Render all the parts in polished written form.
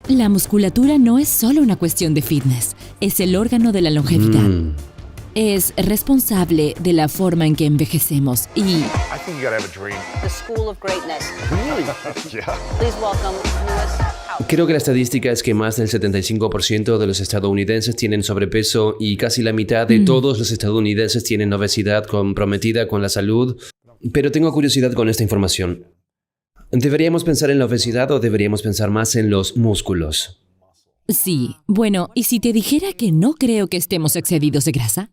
La musculatura no es solo una cuestión de fitness, es el órgano de la longevidad. Es responsable de la forma en que envejecemos y... I think you gotta have a dream. The School of Greatness. Yeah. Please welcome Lewis Howes. Creo que la estadística es que más del 75% de los estadounidenses tienen sobrepeso y casi la mitad de todos los estadounidenses tienen obesidad comprometida con la salud. Pero tengo curiosidad con esta información. ¿Deberíamos pensar en la obesidad o deberíamos pensar más en los músculos? Sí, bueno, ¿y si te dijera que no creo que estemos excedidos de grasa?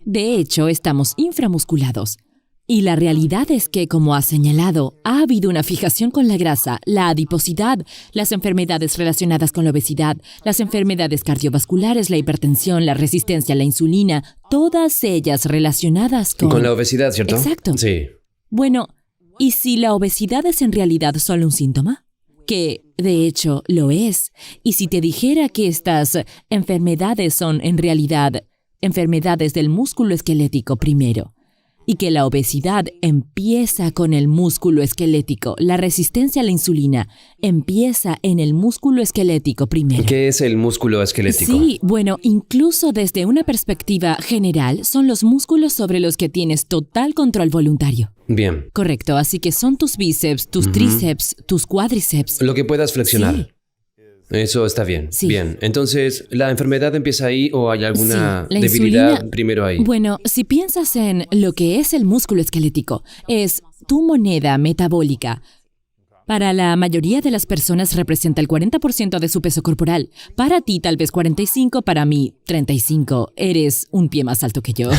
De hecho, estamos inframusculados. Y la realidad es que, como has señalado, ha habido una fijación con la grasa, la adiposidad, las enfermedades relacionadas con la obesidad, las enfermedades cardiovasculares, la hipertensión, la resistencia a la insulina, todas ellas relacionadas con... Con la obesidad, ¿cierto? Exacto. Sí. Bueno, ¿y si la obesidad es en realidad solo un síntoma? Que, de hecho, lo es. Y si te dijera que estas enfermedades son, en realidad, enfermedades del músculo esquelético primero, y que la obesidad empieza con el músculo esquelético, la resistencia a la insulina empieza en el músculo esquelético primero. ¿Qué es el músculo esquelético? Sí, bueno, incluso desde una perspectiva general, son los músculos sobre los que tienes total control voluntario. Bien. Correcto, así que son tus bíceps, tus tríceps, tus cuádriceps. Lo que puedas flexionar. Sí. Eso está bien. Sí. Bien. Entonces, ¿la enfermedad empieza ahí o hay alguna Sí, la debilidad insulina- primero ahí? Bueno, si piensas en lo que es el músculo esquelético, es tu moneda metabólica. Para la mayoría de las personas representa el 40% de su peso corporal. Para ti tal vez 45, para mí 35. Eres un pie más alto que yo.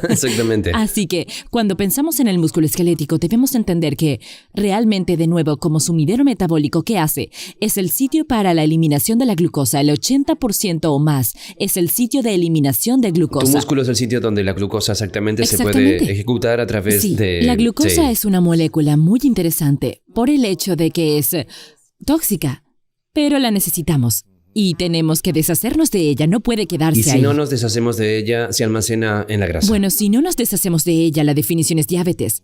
Exactamente. Así que, cuando pensamos en el músculo esquelético, debemos entender que, realmente, de nuevo, como sumidero metabólico, ¿qué hace? Es el sitio para la eliminación de la glucosa. El 80% o más es el sitio de eliminación de Tu glucosa. músculo es el sitio donde la glucosa exactamente se puede Exactamente. ejecutar a través Sí, de... la glucosa Sí. es una molécula muy interesante por el hecho de que es tóxica, pero la necesitamos. Y tenemos que deshacernos de ella, no puede quedarse Y si ahí. no nos deshacemos de ella, se almacena en la grasa. Bueno, si no nos deshacemos de ella, la definición es diabetes.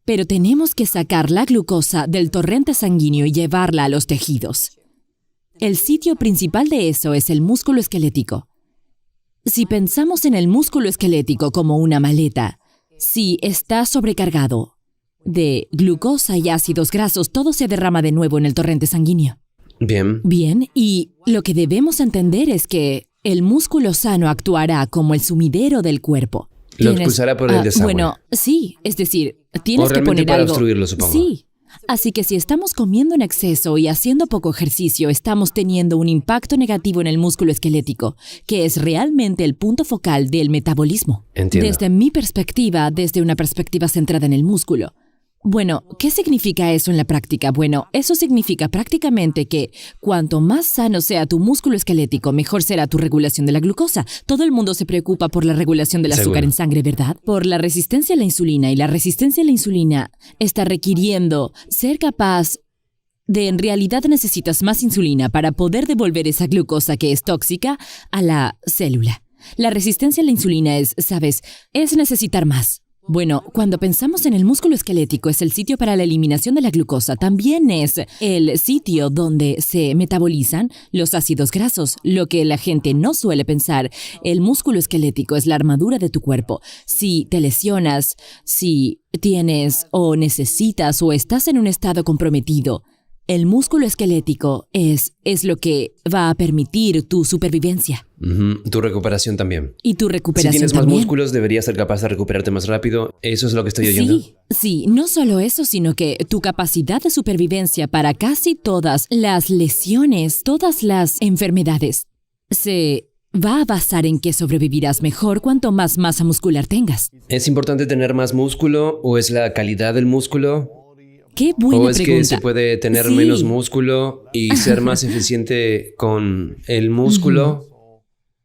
Pero tenemos que sacar la glucosa del torrente sanguíneo y llevarla a los tejidos. El sitio principal de eso es el músculo esquelético. Si pensamos en el músculo esquelético como una maleta, si está sobrecargado de glucosa y ácidos grasos, todo se derrama de nuevo en el torrente sanguíneo. Bien. Bien, y lo que debemos entender es que el músculo sano actuará como el sumidero del cuerpo. Lo expulsará por el desagüe. Bueno, sí, es decir, tienes O que realmente poner para algo. obstruirlo, supongo. Sí. Así que si estamos comiendo en exceso y haciendo poco ejercicio, estamos teniendo un impacto negativo en el músculo esquelético, que es realmente el punto focal del metabolismo. Entiendo. Desde mi perspectiva, desde una perspectiva centrada en el músculo. Bueno, ¿qué significa eso en la práctica? Bueno, eso significa prácticamente que cuanto más sano sea tu músculo esquelético, mejor será tu regulación de la glucosa. Todo el mundo se preocupa por la regulación del azúcar Seguro. en sangre, ¿verdad? Por la resistencia a la insulina, y la resistencia a la insulina está requiriendo ser capaz de, en realidad necesitas más insulina para poder devolver esa glucosa que es tóxica a la célula. La resistencia a la insulina es, ¿sabes? Es necesitar más. Bueno, cuando pensamos en el músculo esquelético, es el sitio para la eliminación de la glucosa. También es el sitio donde se metabolizan los ácidos grasos. Lo que la gente no suele pensar, el músculo esquelético es la armadura de tu cuerpo. Si te lesionas, si tienes o necesitas o estás en un estado comprometido, el músculo esquelético es lo que va a permitir tu supervivencia. Tu recuperación también. Y tu recuperación Si tienes más también. músculos, deberías ser capaz de recuperarte más rápido. Eso es lo que estoy oyendo. Sí, no solo eso, sino que tu capacidad de supervivencia para casi todas las lesiones, todas las enfermedades, se va a basar en que sobrevivirás mejor cuanto más masa muscular tengas. ¿Es importante tener más músculo o es la calidad del músculo? Qué buena ¿O es pregunta. que se puede tener Sí. menos músculo y ser más eficiente con el músculo?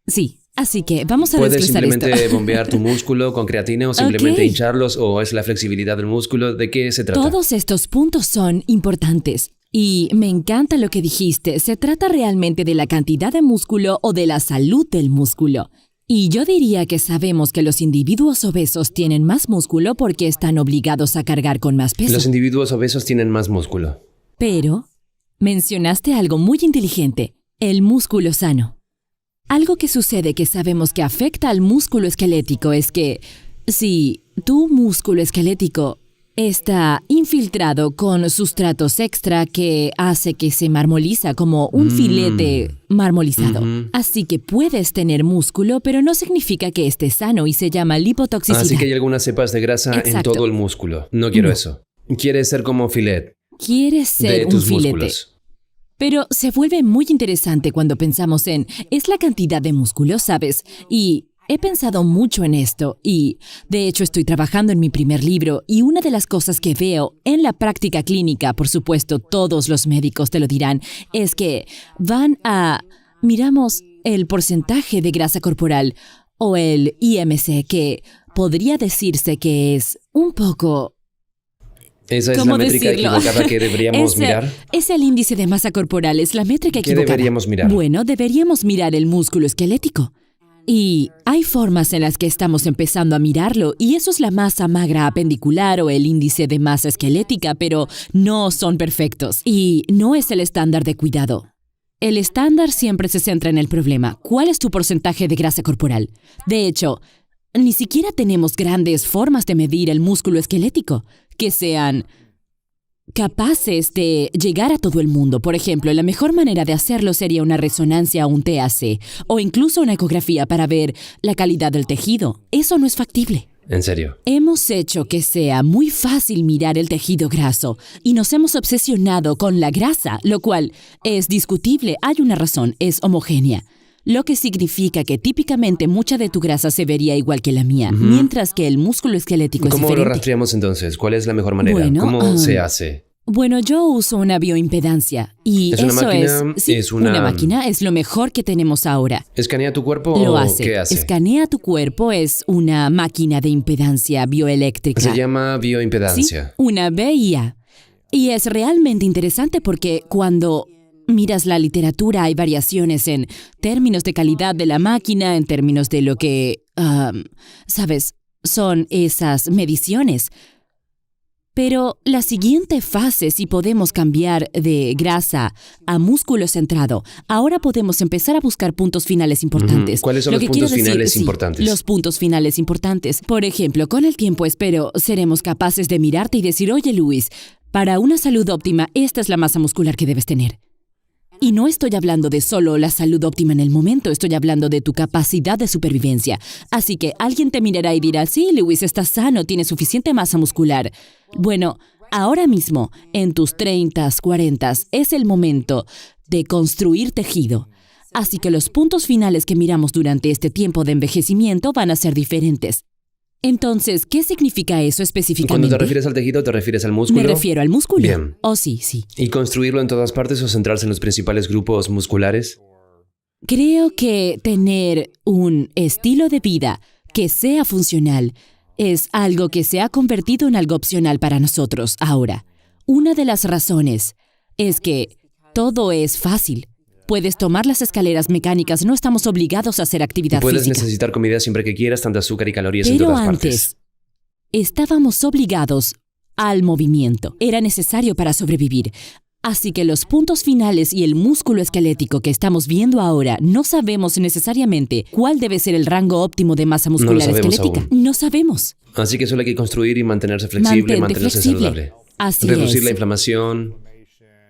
Sí, así que vamos a ¿Puedes desglosar simplemente esto. bombear tu músculo con creatina o simplemente Ok. hincharlos o es la flexibilidad del músculo? ¿De qué se trata? Todos estos puntos son importantes. Y me encanta lo que dijiste. ¿Se trata realmente de la cantidad de músculo o de la salud del músculo? Y yo diría que sabemos que los individuos obesos tienen más músculo porque están obligados a cargar con más peso. Los individuos obesos tienen más músculo. Pero mencionaste algo muy inteligente. El músculo sano. Algo que sucede que sabemos que afecta al músculo esquelético es que si tu músculo esquelético está infiltrado con sustratos extra que hace que se marmoliza como un filete marmolizado. Así que puedes tener músculo, pero no significa que esté sano y se llama lipotoxicidad. Así que hay algunas cepas de grasa Exacto. en todo el músculo. No quiero eso. Quieres ser como filet Quieres ser de un tus filete. músculos. Pero se vuelve muy interesante cuando pensamos en es la cantidad de músculo, ¿sabes? Y he pensado mucho en esto y, de hecho, estoy trabajando en mi primer libro y una de las cosas que veo en la práctica clínica, por supuesto, todos los médicos te lo dirán, es que miramos el porcentaje de grasa corporal o el IMC, que podría decirse que es un poco... ¿Esa es ¿Cómo la métrica decirlo? equivocada que deberíamos mirar? Es el índice de masa corporal, es la métrica ¿Qué equivocada. deberíamos mirar? Bueno, deberíamos mirar el músculo esquelético. Y hay formas en las que estamos empezando a mirarlo, y eso es la masa magra apendicular o el índice de masa esquelética, pero no son perfectos. Y no es el estándar de cuidado. El estándar siempre se centra en el problema. ¿Cuál es tu porcentaje de grasa corporal? De hecho, ni siquiera tenemos grandes formas de medir el músculo esquelético que sean capaces de llegar a todo el mundo. Por ejemplo, la mejor manera de hacerlo sería una resonancia o un TAC, o incluso una ecografía para ver la calidad del tejido. Eso no es factible. ¿En serio? Hemos hecho que sea muy fácil mirar el tejido graso y nos hemos obsesionado con la grasa, lo cual es discutible. Hay una razón, es homogénea. Lo que significa que típicamente mucha de tu grasa se vería igual que la mía, mientras que el músculo esquelético es ¿Cómo diferente. lo rastreamos entonces? ¿Cuál es la mejor manera? Bueno, ¿Cómo se hace? Bueno, yo uso una bioimpedancia y ¿Es una eso máquina? sí, Es una máquina, es lo mejor que tenemos ahora. ¿Escanea tu cuerpo Lo o hace. qué hace? Escanea tu cuerpo, es una máquina de impedancia bioeléctrica. Se llama Sí, bioimpedancia. una BIA. Y es realmente interesante porque cuando miras la literatura hay variaciones en términos de calidad de la máquina, en términos de lo que, ¿sabes? Son esas mediciones. Pero la siguiente fase, si podemos cambiar de grasa a músculo centrado, ahora podemos empezar a buscar puntos finales importantes. ¿Cuáles son Lo los que puntos quiero decir, finales sí, importantes? Los puntos finales importantes. Por ejemplo, con el tiempo espero seremos capaces de mirarte y decir, oye Luis, para una salud óptima, esta es la masa muscular que debes tener. Y no estoy hablando de solo la salud óptima en el momento, estoy hablando de tu capacidad de supervivencia. Así que alguien te mirará y dirá, sí, Luis, estás sano, tienes suficiente masa muscular. Bueno, ahora mismo, en tus 30s, 40s, es el momento de construir tejido. Así que los puntos finales que miramos durante este tiempo de envejecimiento van a ser diferentes. Entonces, ¿qué significa eso específicamente? Cuando te refieres al tejido, ¿te refieres al músculo? Me refiero al músculo. Bien. Oh, sí, sí. ¿Y construirlo en todas partes o centrarse en los principales grupos musculares? Creo que tener un estilo de vida que sea funcional es algo que se ha convertido en algo opcional para nosotros ahora. Una de las razones es que todo es fácil. Puedes tomar las escaleras mecánicas, no estamos obligados a hacer actividad Puedes física. necesitar comida siempre que quieras, tanto azúcar y calorías en Pero todas antes, partes. estábamos obligados al movimiento. Era necesario para sobrevivir. Así que los puntos finales y el músculo esquelético que estamos viendo ahora, no sabemos necesariamente cuál debe ser el rango óptimo de masa muscular sabemos esquelética. aún. No sabemos. Así que solo hay que construir y mantenerse flexible, Mantente mantenerse flexible. saludable. Así Reducir es. la inflamación.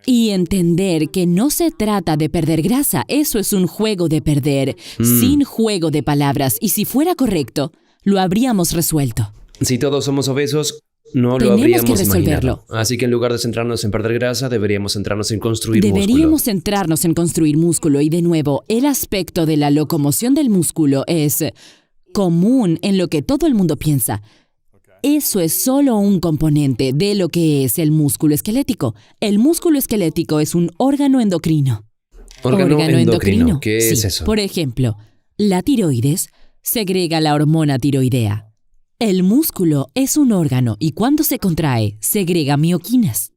Y entender que no se trata de perder grasa, eso es un juego de perder, sin juego de palabras. Y si fuera correcto, lo habríamos resuelto. Si todos somos obesos, no lo Tenemos habríamos que resolverlo. imaginado. Así que en lugar de centrarnos en perder grasa, deberíamos centrarnos en construir Deberíamos músculo. centrarnos en construir músculo y de nuevo, el aspecto de la locomoción del músculo es común en lo que todo el mundo piensa. Eso es solo un componente de lo que es el músculo esquelético. El músculo esquelético es un órgano endocrino. Órgano endocrino. ¿Qué Sí. es eso? Por ejemplo, la tiroides segrega la hormona tiroidea. El músculo es un órgano y cuando se contrae, segrega mioquinas.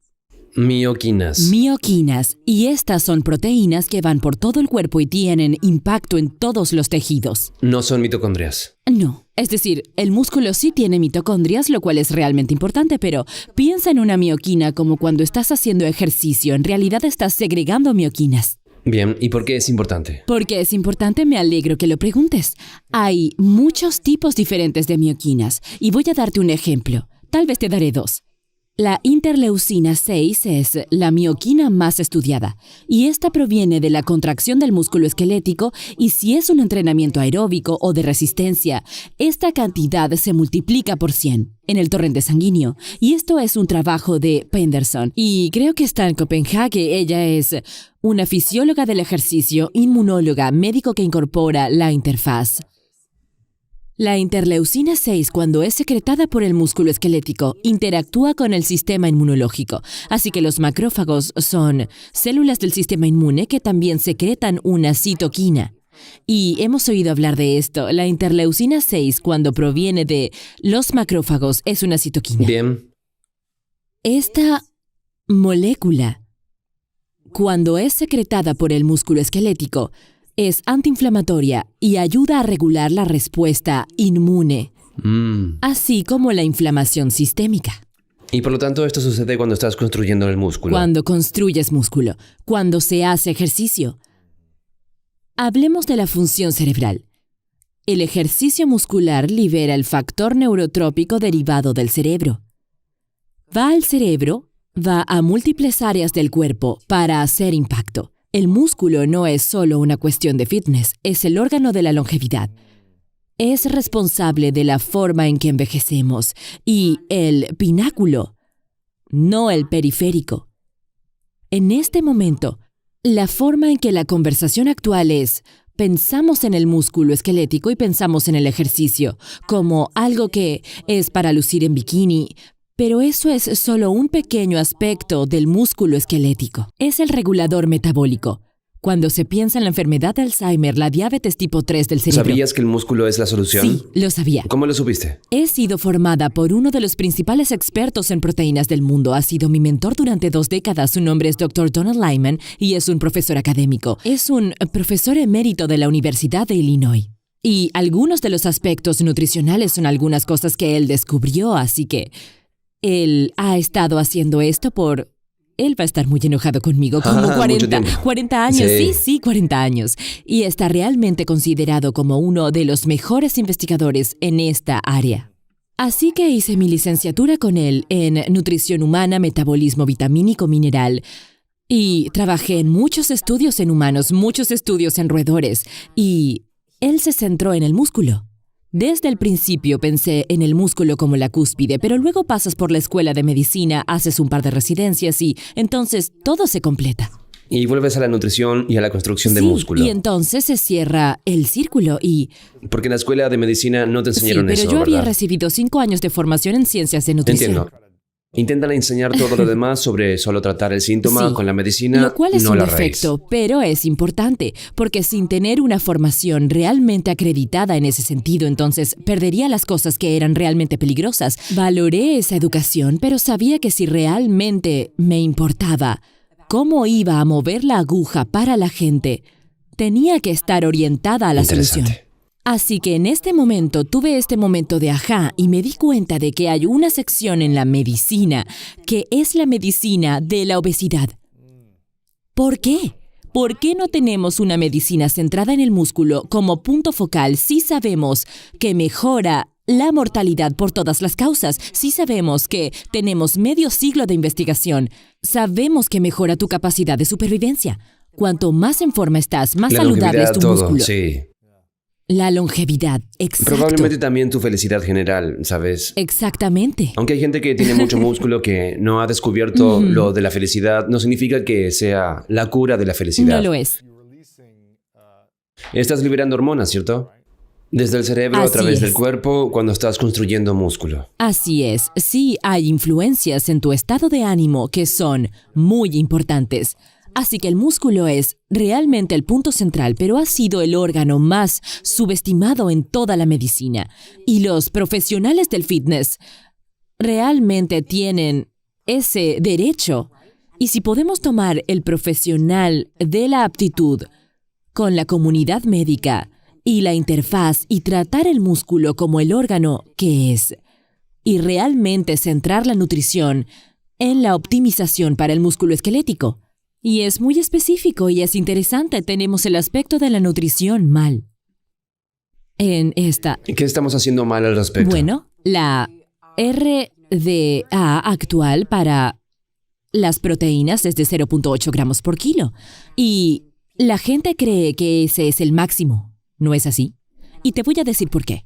Mioquinas. Mioquinas, y estas son proteínas que van por todo el cuerpo y tienen impacto en todos los tejidos. No son mitocondrias. No, es decir, el músculo sí tiene mitocondrias, lo cual es realmente importante, pero piensa en una mioquina como cuando estás haciendo ejercicio, en realidad estás segregando mioquinas. Bien, ¿y por qué es importante? Porque es importante, me alegro que lo preguntes. Hay muchos tipos diferentes de mioquinas y voy a darte un ejemplo. Tal vez te daré dos. La interleucina 6 es la mioquina más estudiada y esta proviene de la contracción del músculo esquelético y si es un entrenamiento aeróbico o de resistencia, esta cantidad se multiplica por 100 en el torrente sanguíneo y esto es un trabajo de Penderson y creo que está en Copenhague. Ella es una fisióloga del ejercicio, inmunóloga, médico que incorpora la interfaz. La interleucina 6, cuando es secretada por el músculo esquelético, interactúa con el sistema inmunológico. Así que los macrófagos son células del sistema inmune que también secretan una citoquina. Y hemos oído hablar de esto. La interleucina 6, cuando proviene de los macrófagos, es una citoquina. Bien. Esta molécula, cuando es secretada por el músculo esquelético, es antiinflamatoria y ayuda a regular la respuesta inmune, así como la inflamación sistémica. Y por lo tanto esto sucede cuando estás construyendo el músculo. Cuando construyes músculo, cuando se hace ejercicio. Hablemos de la función cerebral. El ejercicio muscular libera el factor neurotrópico derivado del cerebro. Va al cerebro, va a múltiples áreas del cuerpo para hacer impacto. El músculo no es solo una cuestión de fitness, es el órgano de la longevidad. Es responsable de la forma en que envejecemos y el pináculo, no el periférico. En este momento, la forma en que la conversación actual es, pensamos en el músculo esquelético y pensamos en el ejercicio como algo que es para lucir en bikini, pero eso es solo un pequeño aspecto del músculo esquelético. Es el regulador metabólico. Cuando se piensa en la enfermedad de Alzheimer, la diabetes tipo 3 del cerebro. ¿Sabías que el músculo es la solución? Sí, lo sabía. ¿Cómo lo supiste? He sido formada por uno de los principales expertos en proteínas del mundo. Ha sido mi mentor durante 2 décadas. Su nombre es Dr. Donald Lyman y es un profesor académico. Es un profesor emérito de la Universidad de Illinois. Y algunos de los aspectos nutricionales son algunas cosas que él descubrió, así que él ha estado haciendo esto por... Él va a estar muy enojado conmigo, como 40 años, sí, 40 años. Y está realmente considerado como uno de los mejores investigadores en esta área. Así que hice mi licenciatura con él en nutrición humana, metabolismo vitamínico mineral. Y trabajé en muchos estudios en humanos, muchos estudios en roedores. Y él se centró en el músculo. Desde el principio pensé en el músculo como la cúspide, pero luego pasas por la escuela de medicina, haces un par de residencias y entonces todo se completa. Y vuelves a la nutrición y a la construcción de músculo. Y entonces se cierra el círculo y... Porque en la escuela de medicina no te enseñaron eso, pero yo había ¿verdad? recibido 5 años de formación en ciencias de nutrición. Entiendo. Intentan enseñar todo lo demás sobre solo tratar el síntoma con la medicina, lo cual es no un la defecto, raíz. pero es importante, porque sin tener una formación realmente acreditada en ese sentido, entonces perdería las cosas que eran realmente peligrosas. Valoré esa educación, pero sabía que si realmente me importaba cómo iba a mover la aguja para la gente, tenía que estar orientada a la solución. Así que en este momento tuve este momento de ajá y me di cuenta de que hay una sección en la medicina que es la medicina de la obesidad. ¿Por qué? ¿Por qué no tenemos una medicina centrada en el músculo como punto focal si sabemos que mejora la mortalidad por todas las causas? Si sabemos que tenemos medio siglo de investigación, sabemos que mejora tu capacidad de supervivencia. Cuanto más en forma estás, más saludable es tu músculo. Sí. La longevidad, exacto. Probablemente también tu felicidad general, ¿sabes? Exactamente. Aunque hay gente que tiene mucho músculo que no ha descubierto lo de la felicidad, no significa que sea la cura de la felicidad. No lo es. Estás liberando hormonas, ¿cierto? Desde el cerebro a través del cuerpo cuando estás construyendo músculo. Así es. Sí, hay influencias en tu estado de ánimo que son muy importantes. Así que el músculo es realmente el punto central, pero ha sido el órgano más subestimado en toda la medicina. Y los profesionales del fitness realmente tienen ese derecho. Y si podemos tomar el profesional de la aptitud con la comunidad médica y la interfaz y tratar el músculo como el órgano que es, y realmente centrar la nutrición en la optimización para el músculo esquelético, Y es muy específico y es interesante. Tenemos el aspecto de la nutrición mal. En esta... ¿Qué estamos haciendo mal al respecto? Bueno, la RDA actual para las proteínas es de 0.8 gramos por kilo. Y la gente cree que ese es el máximo. ¿No es así? Y te voy a decir por qué.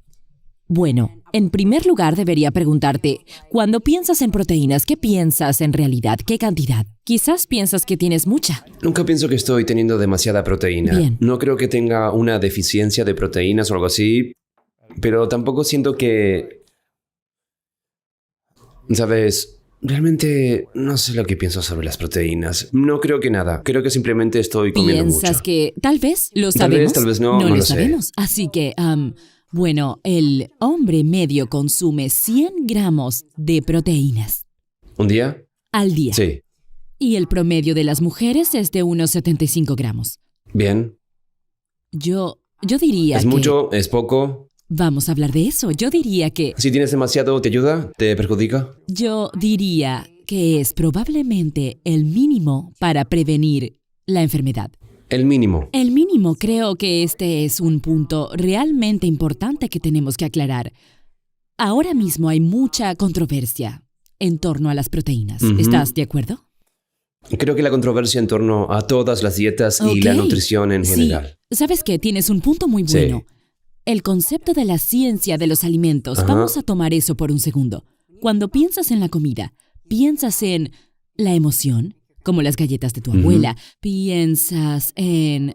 Bueno, en primer lugar debería preguntarte, cuando piensas en proteínas, ¿qué piensas en realidad? ¿Qué cantidad? Quizás piensas que tienes mucha. Nunca pienso que estoy teniendo demasiada proteína. Bien. No creo que tenga una deficiencia de proteínas o algo así, pero tampoco siento que... ¿Sabes? Realmente no sé lo que pienso sobre las proteínas. No creo que nada. Creo que simplemente estoy comiendo ¿Piensas mucho. que tal vez lo Tal sabemos? vez, tal vez no, no lo lo sé. sabemos. Así que, bueno, el hombre medio consume 100 gramos de proteínas ¿Un día? al día. Sí. Y el promedio de las mujeres es de unos 75 gramos. Bien. Yo diría ¿Es que... mucho? ¿Es poco? Vamos a hablar de eso. Yo diría que... Si tienes demasiado, ¿te ayuda? ¿Te perjudica? Yo diría que es probablemente el mínimo para prevenir la enfermedad. El mínimo. El mínimo, creo que este es un punto realmente importante que tenemos que aclarar. Ahora mismo hay mucha controversia en torno a las proteínas. Ujú. ¿Estás de acuerdo? Creo que la controversia en torno a todas las dietas y Ok. la nutrición en general. Sí. ¿Sabes qué? Tienes un punto muy Sí. bueno. El concepto de la ciencia de los alimentos. Ajá. Vamos a tomar eso por un segundo. Cuando piensas en la comida, piensas en la emoción, como las galletas de tu abuela. Piensas en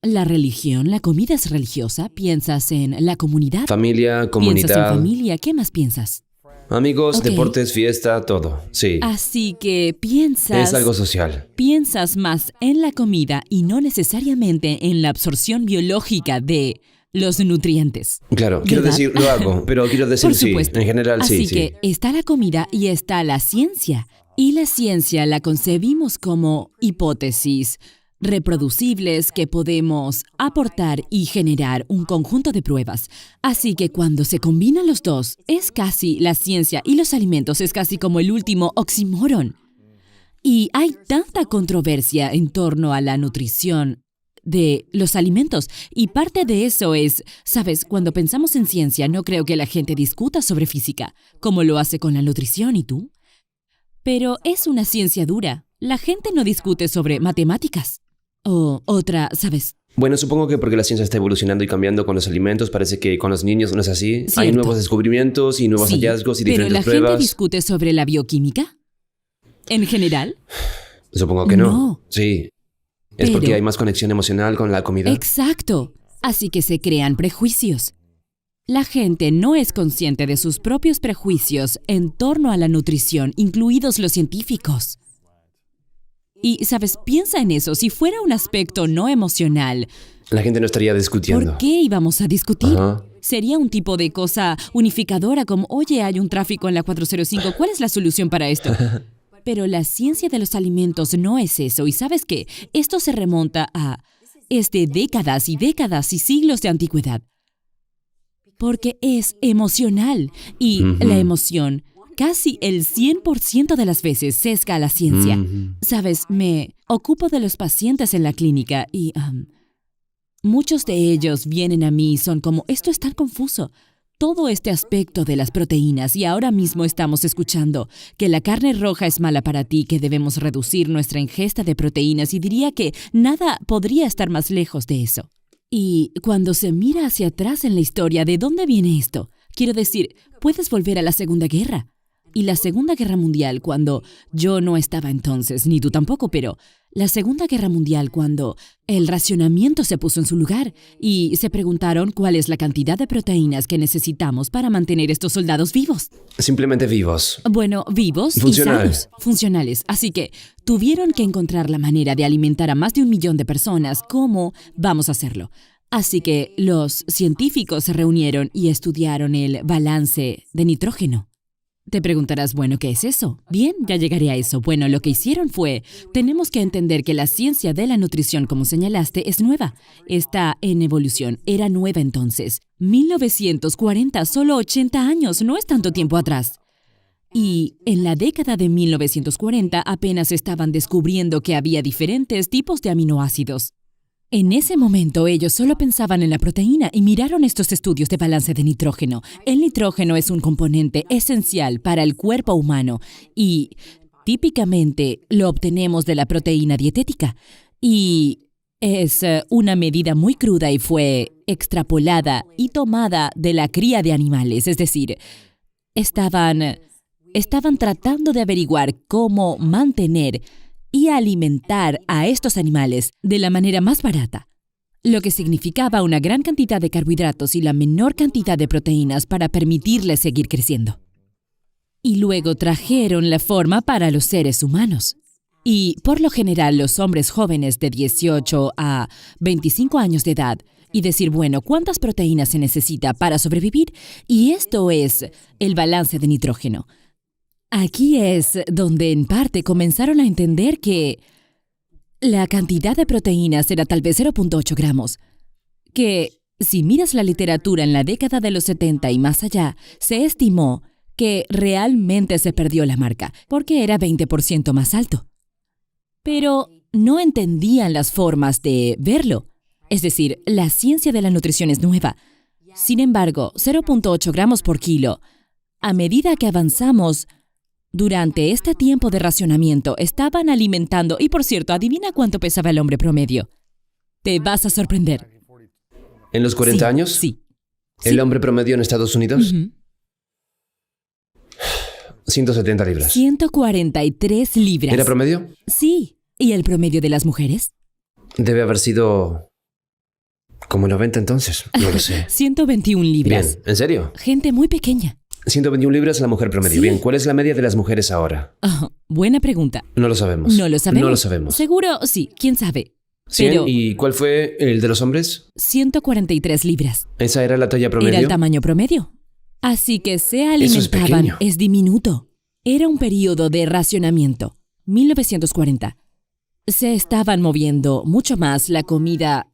la religión, la comida es religiosa. Piensas en la comunidad. Familia, Piensas en comunidad, familia. ¿Qué más piensas? amigos, Ok. deportes, fiesta, todo. Sí. Así que piensas... Es algo social. Piensas más en la comida y no necesariamente en la absorción biológica de los nutrientes. Claro, quiero ¿Verdad? decir, lo hago, pero quiero decir Por sí. supuesto. En general, sí, Así sí. que está la comida y está la ciencia. Y la ciencia la concebimos como hipótesis reproducibles que podemos aportar y generar un conjunto de pruebas. Así que cuando se combinan los dos, es casi la ciencia y los alimentos, es casi como el último oxímoron. Y hay tanta controversia en torno a la nutrición de los alimentos. Y parte de eso es, sabes, cuando pensamos en ciencia, no creo que la gente discuta sobre física, como lo hace con la nutrición, ¿y tú? Pero es una ciencia dura. La gente no discute sobre matemáticas. O otra, ¿sabes? Bueno, supongo que porque la ciencia está evolucionando y cambiando con los alimentos, parece que con los niños no es así. Hay Cierto. nuevos descubrimientos y nuevos Sí, hallazgos y pero diferentes la gente pruebas. discute sobre la bioquímica. ¿En general? Supongo que no. No. Sí. Es Pero- porque hay más conexión emocional con la comida. Exacto. Así que se crean prejuicios. La gente no es consciente de sus propios prejuicios en torno a la nutrición, incluidos los científicos. Y, ¿sabes? Piensa en eso. Si fuera un aspecto no emocional, La gente no estaría discutiendo. ¿por qué íbamos a discutir? Ajá. Sería un tipo de cosa unificadora como, oye, hay un tráfico en la 405, ¿cuál es la solución para esto? Pero la ciencia de los alimentos no es eso. ¿Y sabes qué? Esto se remonta a... es de décadas y décadas y siglos de antigüedad. Porque es emocional. Y la emoción, casi el 100% de las veces, sesga a la ciencia. Sabes, me ocupo de los pacientes en la clínica y... muchos de ellos vienen a mí y son como, esto es tan confuso. Todo este aspecto de las proteínas y ahora mismo estamos escuchando que la carne roja es mala para ti, que debemos reducir nuestra ingesta de proteínas y diría que nada podría estar más lejos de eso. Y cuando se mira hacia atrás en la historia, ¿de dónde viene esto? Quiero decir, puedes volver a la Segunda Guerra. Y la Segunda Guerra Mundial, cuando yo no estaba entonces, ni tú tampoco, pero la Segunda Guerra Mundial, cuando el racionamiento se puso en su lugar y se preguntaron cuál es la cantidad de proteínas que necesitamos para mantener estos soldados vivos. Simplemente vivos. Bueno, vivos Funcional. y sanos, funcionales. Así que tuvieron que encontrar la manera de alimentar a más de 1 millón de personas. ¿Cómo vamos a hacerlo? Así que los científicos se reunieron y estudiaron el balance de nitrógeno. Te preguntarás, bueno, ¿qué es eso? Bien, ya llegaré a eso. Bueno, lo que hicieron fue, tenemos que entender que la ciencia de la nutrición, como señalaste, es nueva. Está en evolución. Era nueva entonces. 1940, solo 80 años, no es tanto tiempo atrás. Y en la década de 1940 apenas estaban descubriendo que había diferentes tipos de aminoácidos. En ese momento ellos solo pensaban en la proteína y miraron estos estudios de balance de nitrógeno. El nitrógeno es un componente esencial para el cuerpo humano y típicamente lo obtenemos de la proteína dietética. Y es una medida muy cruda y fue extrapolada y tomada de la cría de animales. Es decir, estaban tratando de averiguar cómo mantener y alimentar a estos animales de la manera más barata, lo que significaba una gran cantidad de carbohidratos y la menor cantidad de proteínas para permitirles seguir creciendo. Y luego trajeron la forma para los seres humanos. Y por lo general los hombres jóvenes de 18 a 25 años de edad, y decir, bueno, ¿cuántas proteínas se necesita para sobrevivir? Y esto es el balance de nitrógeno. Aquí es donde en parte comenzaron a entender que la cantidad de proteínas era tal vez 0.8 gramos, que si miras la literatura en la década de los 70 y más allá, se estimó que realmente se perdió la marca, porque era 20% más alto. Pero no entendían las formas de verlo. Es decir, la ciencia de la nutrición es nueva. Sin embargo, 0.8 gramos por kilo, a medida que avanzamos, durante este tiempo de racionamiento, estaban alimentando, y por cierto, adivina cuánto pesaba el hombre promedio. Te vas a sorprender. ¿En los 40 años? Sí. ¿El hombre promedio en Estados Unidos? 170 libras. 143 libras. ¿Era promedio? Sí. ¿Y el promedio de las mujeres? Debe haber sido como 90 entonces. No lo sé. 121 libras. Bien, ¿en serio? Gente muy pequeña. 121 libras la mujer promedio. Sí. Bien, ¿cuál es la media de las mujeres ahora? Oh, buena pregunta. No lo sabemos. No lo sabemos. No lo sabemos. Seguro, sí, quién sabe. 100, Pero ¿y cuál fue el de los hombres? 143 libras. ¿Esa era la talla promedio? Era el tamaño promedio. Así que se Eso es alimentaban. pequeño. Es diminuto. Era un periodo de racionamiento. 1940. Se estaban moviendo mucho más. La comida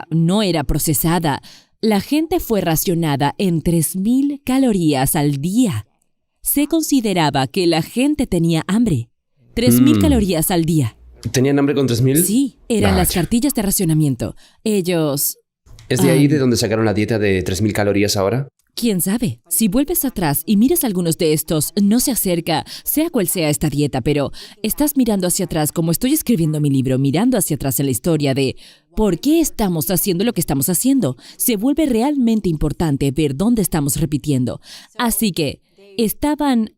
no era procesada. La gente fue racionada en 3,000 calorías al día. Se consideraba que la gente tenía hambre. 3,000 calorías al día. ¿Tenían hambre con 3000? Sí, eran las Vaya. cartillas de racionamiento. Ellos... ¿Es de ahí de donde sacaron la dieta de 3000 calorías ahora? ¿Quién sabe? Si vuelves atrás y miras algunos de estos, no se acerca, sea cual sea esta dieta, pero estás mirando hacia atrás, como estoy escribiendo mi libro, mirando hacia atrás en la historia de ¿por qué estamos haciendo lo que estamos haciendo? Se vuelve realmente importante ver dónde estamos repitiendo. Así que estaban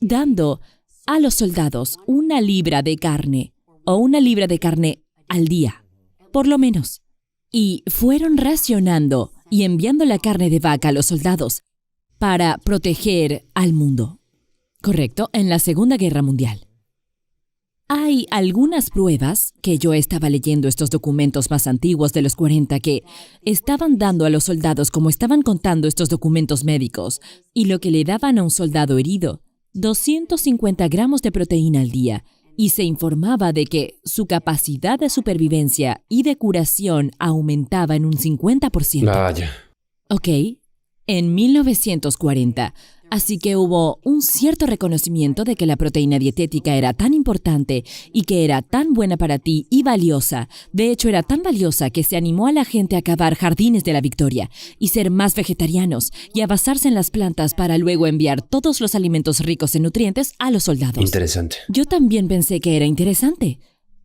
dando a los soldados 1 libra de carne o 1 libra de carne al día, por lo menos. Y fueron racionando y enviando la carne de vaca a los soldados para proteger al mundo. Correcto, en la Segunda Guerra Mundial. Hay algunas pruebas que yo estaba leyendo estos documentos más antiguos de los 40 que estaban dando a los soldados como estaban contando estos documentos médicos y lo que le daban a un soldado herido, 250 gramos de proteína al día. Y se informaba de que su capacidad de supervivencia y de curación aumentaba en un 50%. Vaya. Ok, en 1940. Así que hubo un cierto reconocimiento de que la proteína dietética era tan importante y que era tan buena para ti y valiosa. De hecho, era tan valiosa que se animó a la gente a cavar jardines de la Victoria y ser más vegetarianos y a basarse en las plantas para luego enviar todos los alimentos ricos en nutrientes a los soldados. Interesante. Yo también pensé que era interesante.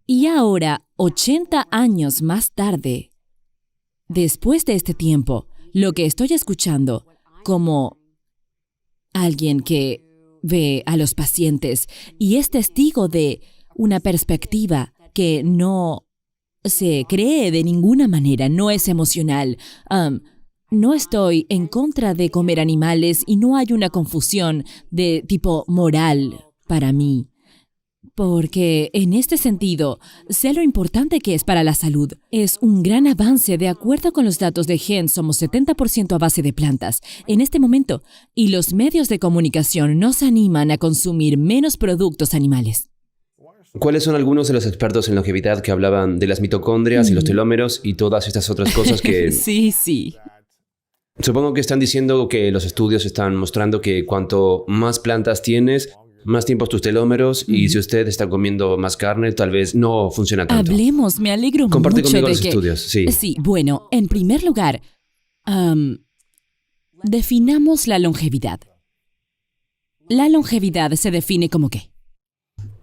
Y ahora, 80 años más tarde, después de este tiempo, lo que estoy escuchando como alguien que ve a los pacientes y es testigo de una perspectiva que no se cree de ninguna manera, no es emocional. No estoy en contra de comer animales y no hay una confusión de tipo moral para mí. Porque en este sentido, sé lo importante que es para la salud. Es un gran avance. De acuerdo con los datos de GEN, somos 70% a base de plantas en este momento, y los medios de comunicación nos animan a consumir menos productos animales. ¿Cuáles son algunos de los expertos en longevidad que hablaban de las mitocondrias y los telómeros y todas estas otras cosas que... Sí. Supongo que están diciendo que los estudios están mostrando que cuanto más plantas tienes, más tiempo tus telómeros, y si usted está comiendo más carne, tal vez no funciona tanto. Hablemos, me alegro Comparte mucho conmigo de los que... estudios, sí. Sí, bueno, en primer lugar, definamos la longevidad. La longevidad se define como ¿qué?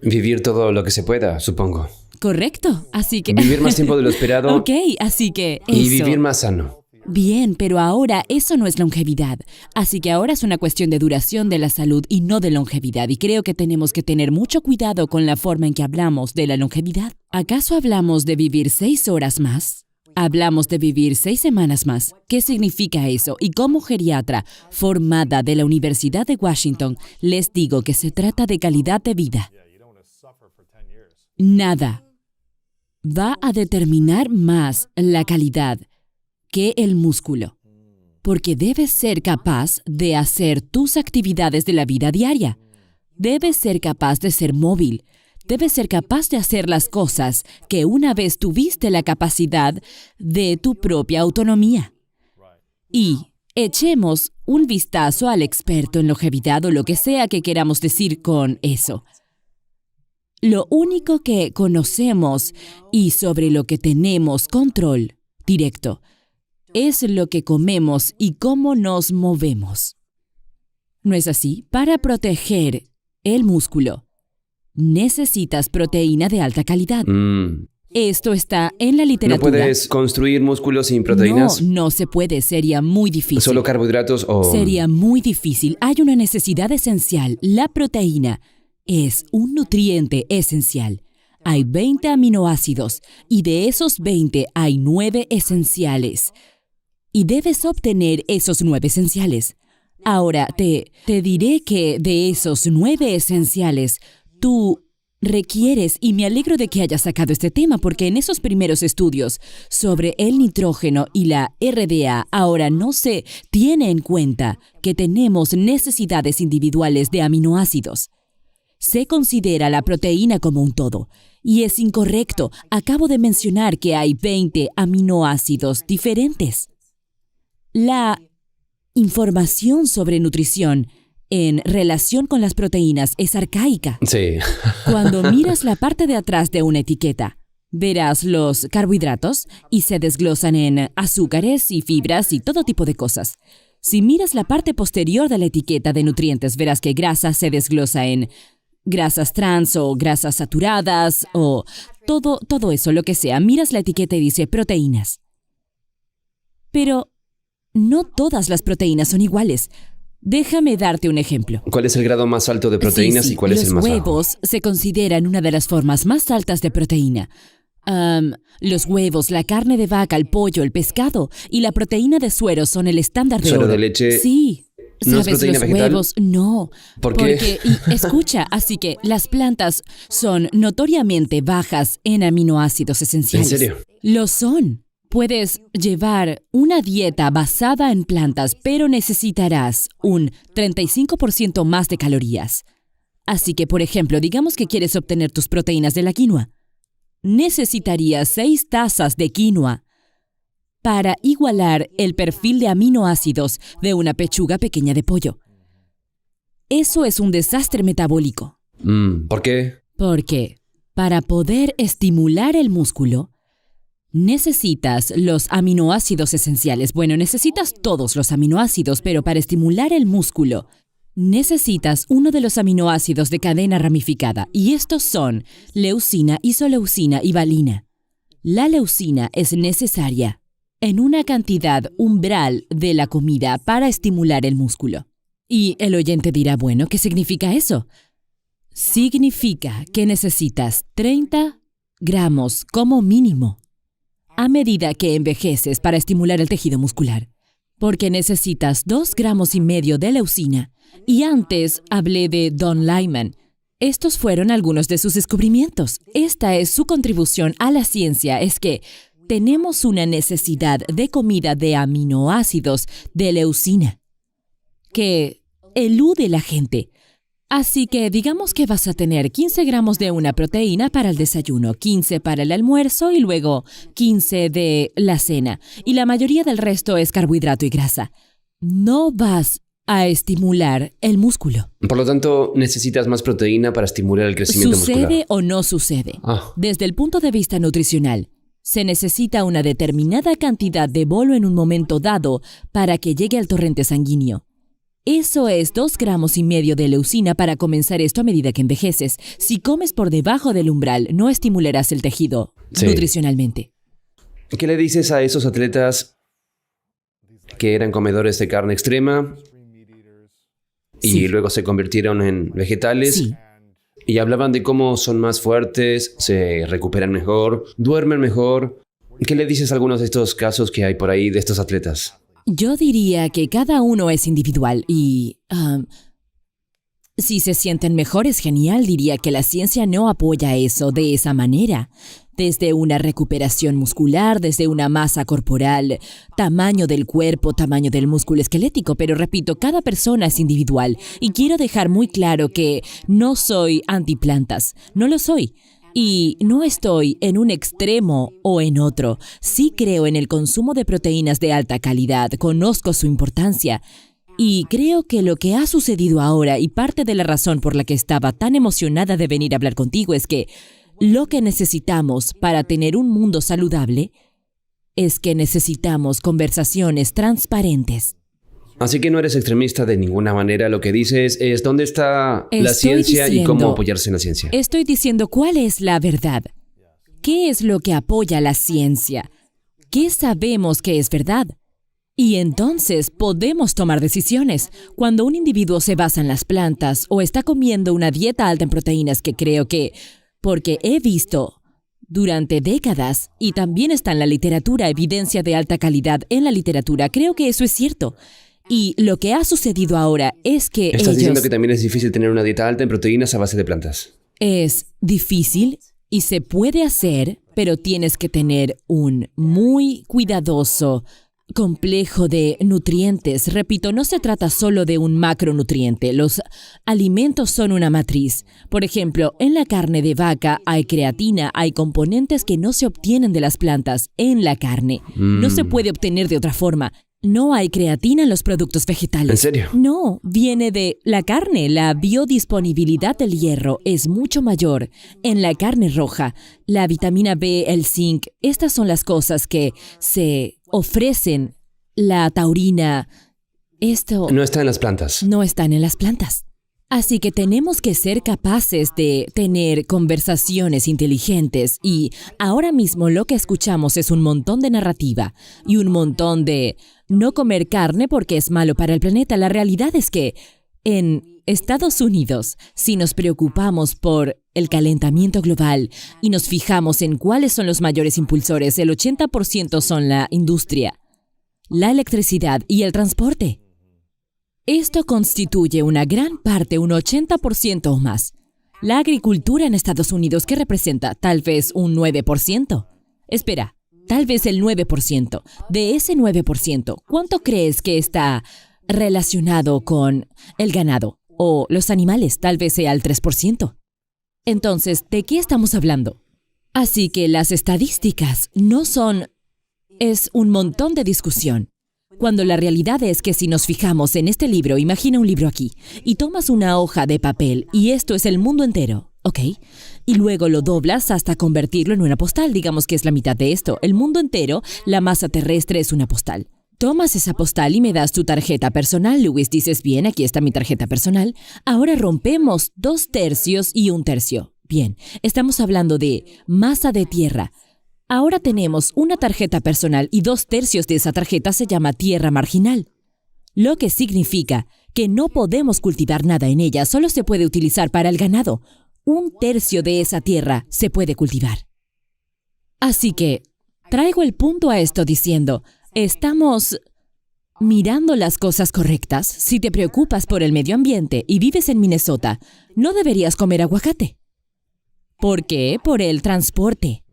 Vivir todo lo que se pueda, supongo. Correcto, así que... Vivir más tiempo de lo esperado Ok, así que y eso. vivir más sano. Bien, pero ahora eso no es longevidad. Así que ahora es una cuestión de duración de la salud y no de longevidad. Y creo que tenemos que tener mucho cuidado con la forma en que hablamos de la longevidad. ¿Acaso hablamos de vivir 6 horas más? ¿Hablamos de vivir 6 semanas más? ¿Qué significa eso? Y como geriatra formada de la Universidad de Washington, les digo que se trata de calidad de vida. Nada va a determinar más la calidad que el músculo, porque debes ser capaz de hacer tus actividades de la vida diaria. Debes ser capaz de ser móvil. Debes ser capaz de hacer las cosas que una vez tuviste la capacidad de tu propia autonomía. Y echemos un vistazo al experto en longevidad o lo que sea que queramos decir con eso. Lo único que conocemos y sobre lo que tenemos control directo es lo que comemos y cómo nos movemos. ¿No es así? Para proteger el músculo, necesitas proteína de alta calidad. Esto está en la ¿No literatura. puedes construir músculos sin proteínas? No se puede. Sería muy difícil. ¿Solo carbohidratos o...? Sería muy difícil. Hay una necesidad esencial. La proteína es un nutriente esencial. Hay 20 aminoácidos y de esos 20 hay 9 esenciales. Y debes obtener esos 9 esenciales. Ahora, te diré que de esos 9 esenciales, tú requieres, y me alegro de que hayas sacado este tema, porque en esos primeros estudios sobre el nitrógeno y la RDA, ahora no se tiene en cuenta que tenemos necesidades individuales de aminoácidos. Se considera la proteína como un todo, y es incorrecto. Acabo de mencionar que hay 20 aminoácidos diferentes. La información sobre nutrición en relación con las proteínas es arcaica. Sí. Cuando miras la parte de atrás de una etiqueta, verás los carbohidratos y se desglosan en azúcares y fibras y todo tipo de cosas. Si miras la parte posterior de la etiqueta de nutrientes, verás que grasa se desglosa en grasas trans o grasas saturadas o todo eso, lo que sea. Miras la etiqueta y dice proteínas. Pero no todas las proteínas son iguales. Déjame darte un ejemplo. ¿Cuál es el grado más alto de proteínas Sí, y cuál es el más bajo? Los huevos se consideran una de las formas más altas de proteína. Los huevos, la carne de vaca, el pollo, el pescado y la proteína de suero son el estándar de ¿Suero oro. de leche Sí. no es ¿Sabes? proteína Los vegetal? huevos, no. ¿Por qué? Y escucha, así que las plantas son notoriamente bajas en aminoácidos esenciales. ¿En serio? Lo son. Puedes llevar una dieta basada en plantas, pero necesitarás un 35% más de calorías. Así que, por ejemplo, digamos que quieres obtener tus proteínas de la quinoa. Necesitarías 6 tazas de quinoa para igualar el perfil de aminoácidos de una pechuga pequeña de pollo. Eso es un desastre metabólico. ¿Por qué? Porque para poder estimular el músculo, necesitas los aminoácidos esenciales. Bueno, necesitas todos los aminoácidos, pero para estimular el músculo, necesitas uno de los aminoácidos de cadena ramificada, y estos son leucina, isoleucina y valina. La leucina es necesaria en una cantidad umbral de la comida para estimular el músculo. Y el oyente dirá, bueno, ¿qué significa eso? Significa que necesitas 30 gramos como mínimo a medida que envejeces para estimular el tejido muscular, porque necesitas 2,5 gramos de leucina. Y antes hablé de Don Lyman. Estos fueron algunos de sus descubrimientos. Esta es su contribución a la ciencia, es que tenemos una necesidad de comida de aminoácidos de leucina que elude la gente. Así que digamos que vas a tener 15 gramos de una proteína para el desayuno, 15 para el almuerzo y luego 15 de la cena. Y la mayoría del resto es carbohidrato y grasa. No vas a estimular el músculo. Por lo tanto, necesitas más proteína para estimular el crecimiento muscular. ¿Sucede o no sucede? Desde el punto de vista nutricional, se necesita una determinada cantidad de bolo en un momento dado para que llegue al torrente sanguíneo. Eso es 2,5 gramos de leucina para comenzar esto a medida que envejeces. Si comes por debajo del umbral, no estimularás el tejido nutricionalmente. ¿Qué le dices a esos atletas que eran comedores de carne extrema y luego se convirtieron en vegetales? Sí. Y hablaban de cómo son más fuertes, se recuperan mejor, duermen mejor. ¿Qué le dices a algunos de estos casos que hay por ahí de estos atletas? Yo diría que cada uno es individual y si se sienten mejor es genial. Diría que la ciencia no apoya eso de esa manera. Desde una recuperación muscular, desde una masa corporal, tamaño del cuerpo, tamaño del músculo esquelético. Pero repito, cada persona es individual y quiero dejar muy claro que no soy antiplantas. No lo soy. Y no estoy en un extremo o en otro. Sí creo en el consumo de proteínas de alta calidad, conozco su importancia. Y creo que lo que ha sucedido ahora, y parte de la razón por la que estaba tan emocionada de venir a hablar contigo, es que lo que necesitamos para tener un mundo saludable es que necesitamos conversaciones transparentes. Así que no eres extremista de ninguna manera. Lo que dices es dónde está la ciencia y cómo apoyarse en la ciencia. Estoy diciendo cuál es la verdad. ¿Qué es lo que apoya la ciencia? ¿Qué sabemos que es verdad? Y entonces podemos tomar decisiones. Cuando un individuo se basa en las plantas o está comiendo una dieta alta en proteínas, que creo que, porque he visto durante décadas, y también está en la literatura, evidencia de alta calidad en la literatura, creo que eso es cierto. Y lo que ha sucedido ahora es que ¿Estás diciendo que también es difícil tener una dieta alta en proteínas a base de plantas? Es difícil y se puede hacer, pero tienes que tener un muy cuidadoso complejo de nutrientes. Repito, no se trata solo de un macronutriente. Los alimentos son una matriz. Por ejemplo, en la carne de vaca hay creatina, hay componentes que no se obtienen de las plantas en la carne. No se puede obtener de otra forma. No hay creatina en los productos vegetales. ¿En serio? No, viene de la carne. La biodisponibilidad del hierro es mucho mayor en la carne roja. La vitamina B, el zinc, estas son las cosas que se ofrecen. La taurina, esto No está en las plantas. no están en las plantas. Así que tenemos que ser capaces de tener conversaciones inteligentes y ahora mismo lo que escuchamos es un montón de narrativa y un montón de no comer carne porque es malo para el planeta. La realidad es que en Estados Unidos, si nos preocupamos por el calentamiento global y nos fijamos en cuáles son los mayores impulsores, el 80% son la industria, la electricidad y el transporte. Esto constituye una gran parte, un 80% o más. La agricultura en Estados Unidos, ¿qué representa? Tal vez un 9%. Espera, tal vez el 9%. De ese 9%, ¿cuánto crees que está relacionado con el ganado o los animales? Tal vez sea el 3%. Entonces, ¿de qué estamos hablando? Así que las estadísticas no son... Es un montón de discusión. Cuando la realidad es que si nos fijamos en este libro, imagina un libro aquí, y tomas una hoja de papel, y esto es el mundo entero, ¿ok? Y luego lo doblas hasta convertirlo en una postal, digamos que es la mitad de esto. El mundo entero, la masa terrestre es una postal. Tomas esa postal y me das tu tarjeta personal, Luis. Dices, bien, aquí está mi tarjeta personal. Ahora rompemos 2/3 y 1/3. Bien, estamos hablando de masa de tierra. Ahora tenemos una tarjeta personal y 2/3 de esa tarjeta se llama tierra marginal, lo que significa que no podemos cultivar nada en ella, solo se puede utilizar para el ganado. 1/3 de esa tierra se puede cultivar. Así que traigo el punto a esto diciendo, ¿estamos mirando las cosas correctas? Si te preocupas por el medio ambiente y vives en Minnesota, no deberías comer aguacate. ¿Por qué? Por el transporte.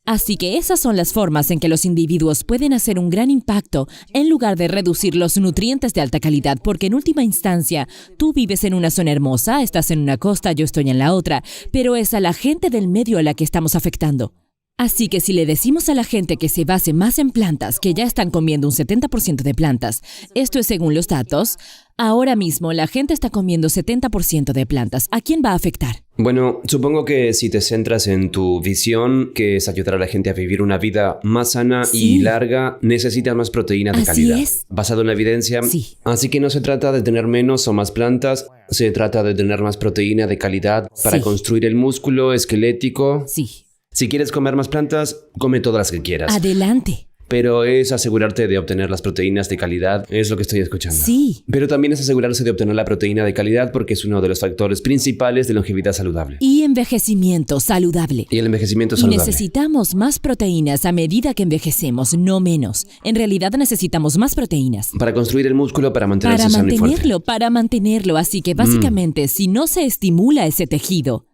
Así que esas son las formas en que los individuos pueden hacer un gran impacto en lugar de reducir los nutrientes de alta calidad, porque en última instancia, tú vives en una zona hermosa, estás en una costa, yo estoy en la otra, pero es a la gente del medio a la que estamos afectando. Así que si le decimos a la gente que se base más en plantas, que ya están comiendo un 70% de plantas, esto es según los datos, ahora mismo la gente está comiendo 70% de plantas. ¿A quién va a afectar? Bueno, supongo que si te centras en tu visión, que es ayudar a la gente a vivir una vida más sana Sí. y larga, necesitas más proteína de Así calidad. es. Basado en la evidencia. Sí. Así que no se trata de tener menos o más plantas, se trata de tener más proteína de calidad para Sí. construir el músculo esquelético. Sí. Si quieres comer más plantas, come todas las que quieras. Adelante. Pero es asegurarte de obtener las proteínas de calidad, es lo que estoy escuchando. Sí. Pero también es asegurarse de obtener la proteína de calidad porque es uno de los factores principales de longevidad saludable. Y envejecimiento saludable. Y el envejecimiento Y saludable. necesitamos más proteínas a medida que envejecemos, no menos. En realidad necesitamos más proteínas. Para construir el músculo, para mantenerse sano y fuerte. Para mantenerlo. Así que básicamente, si no se estimula ese tejido,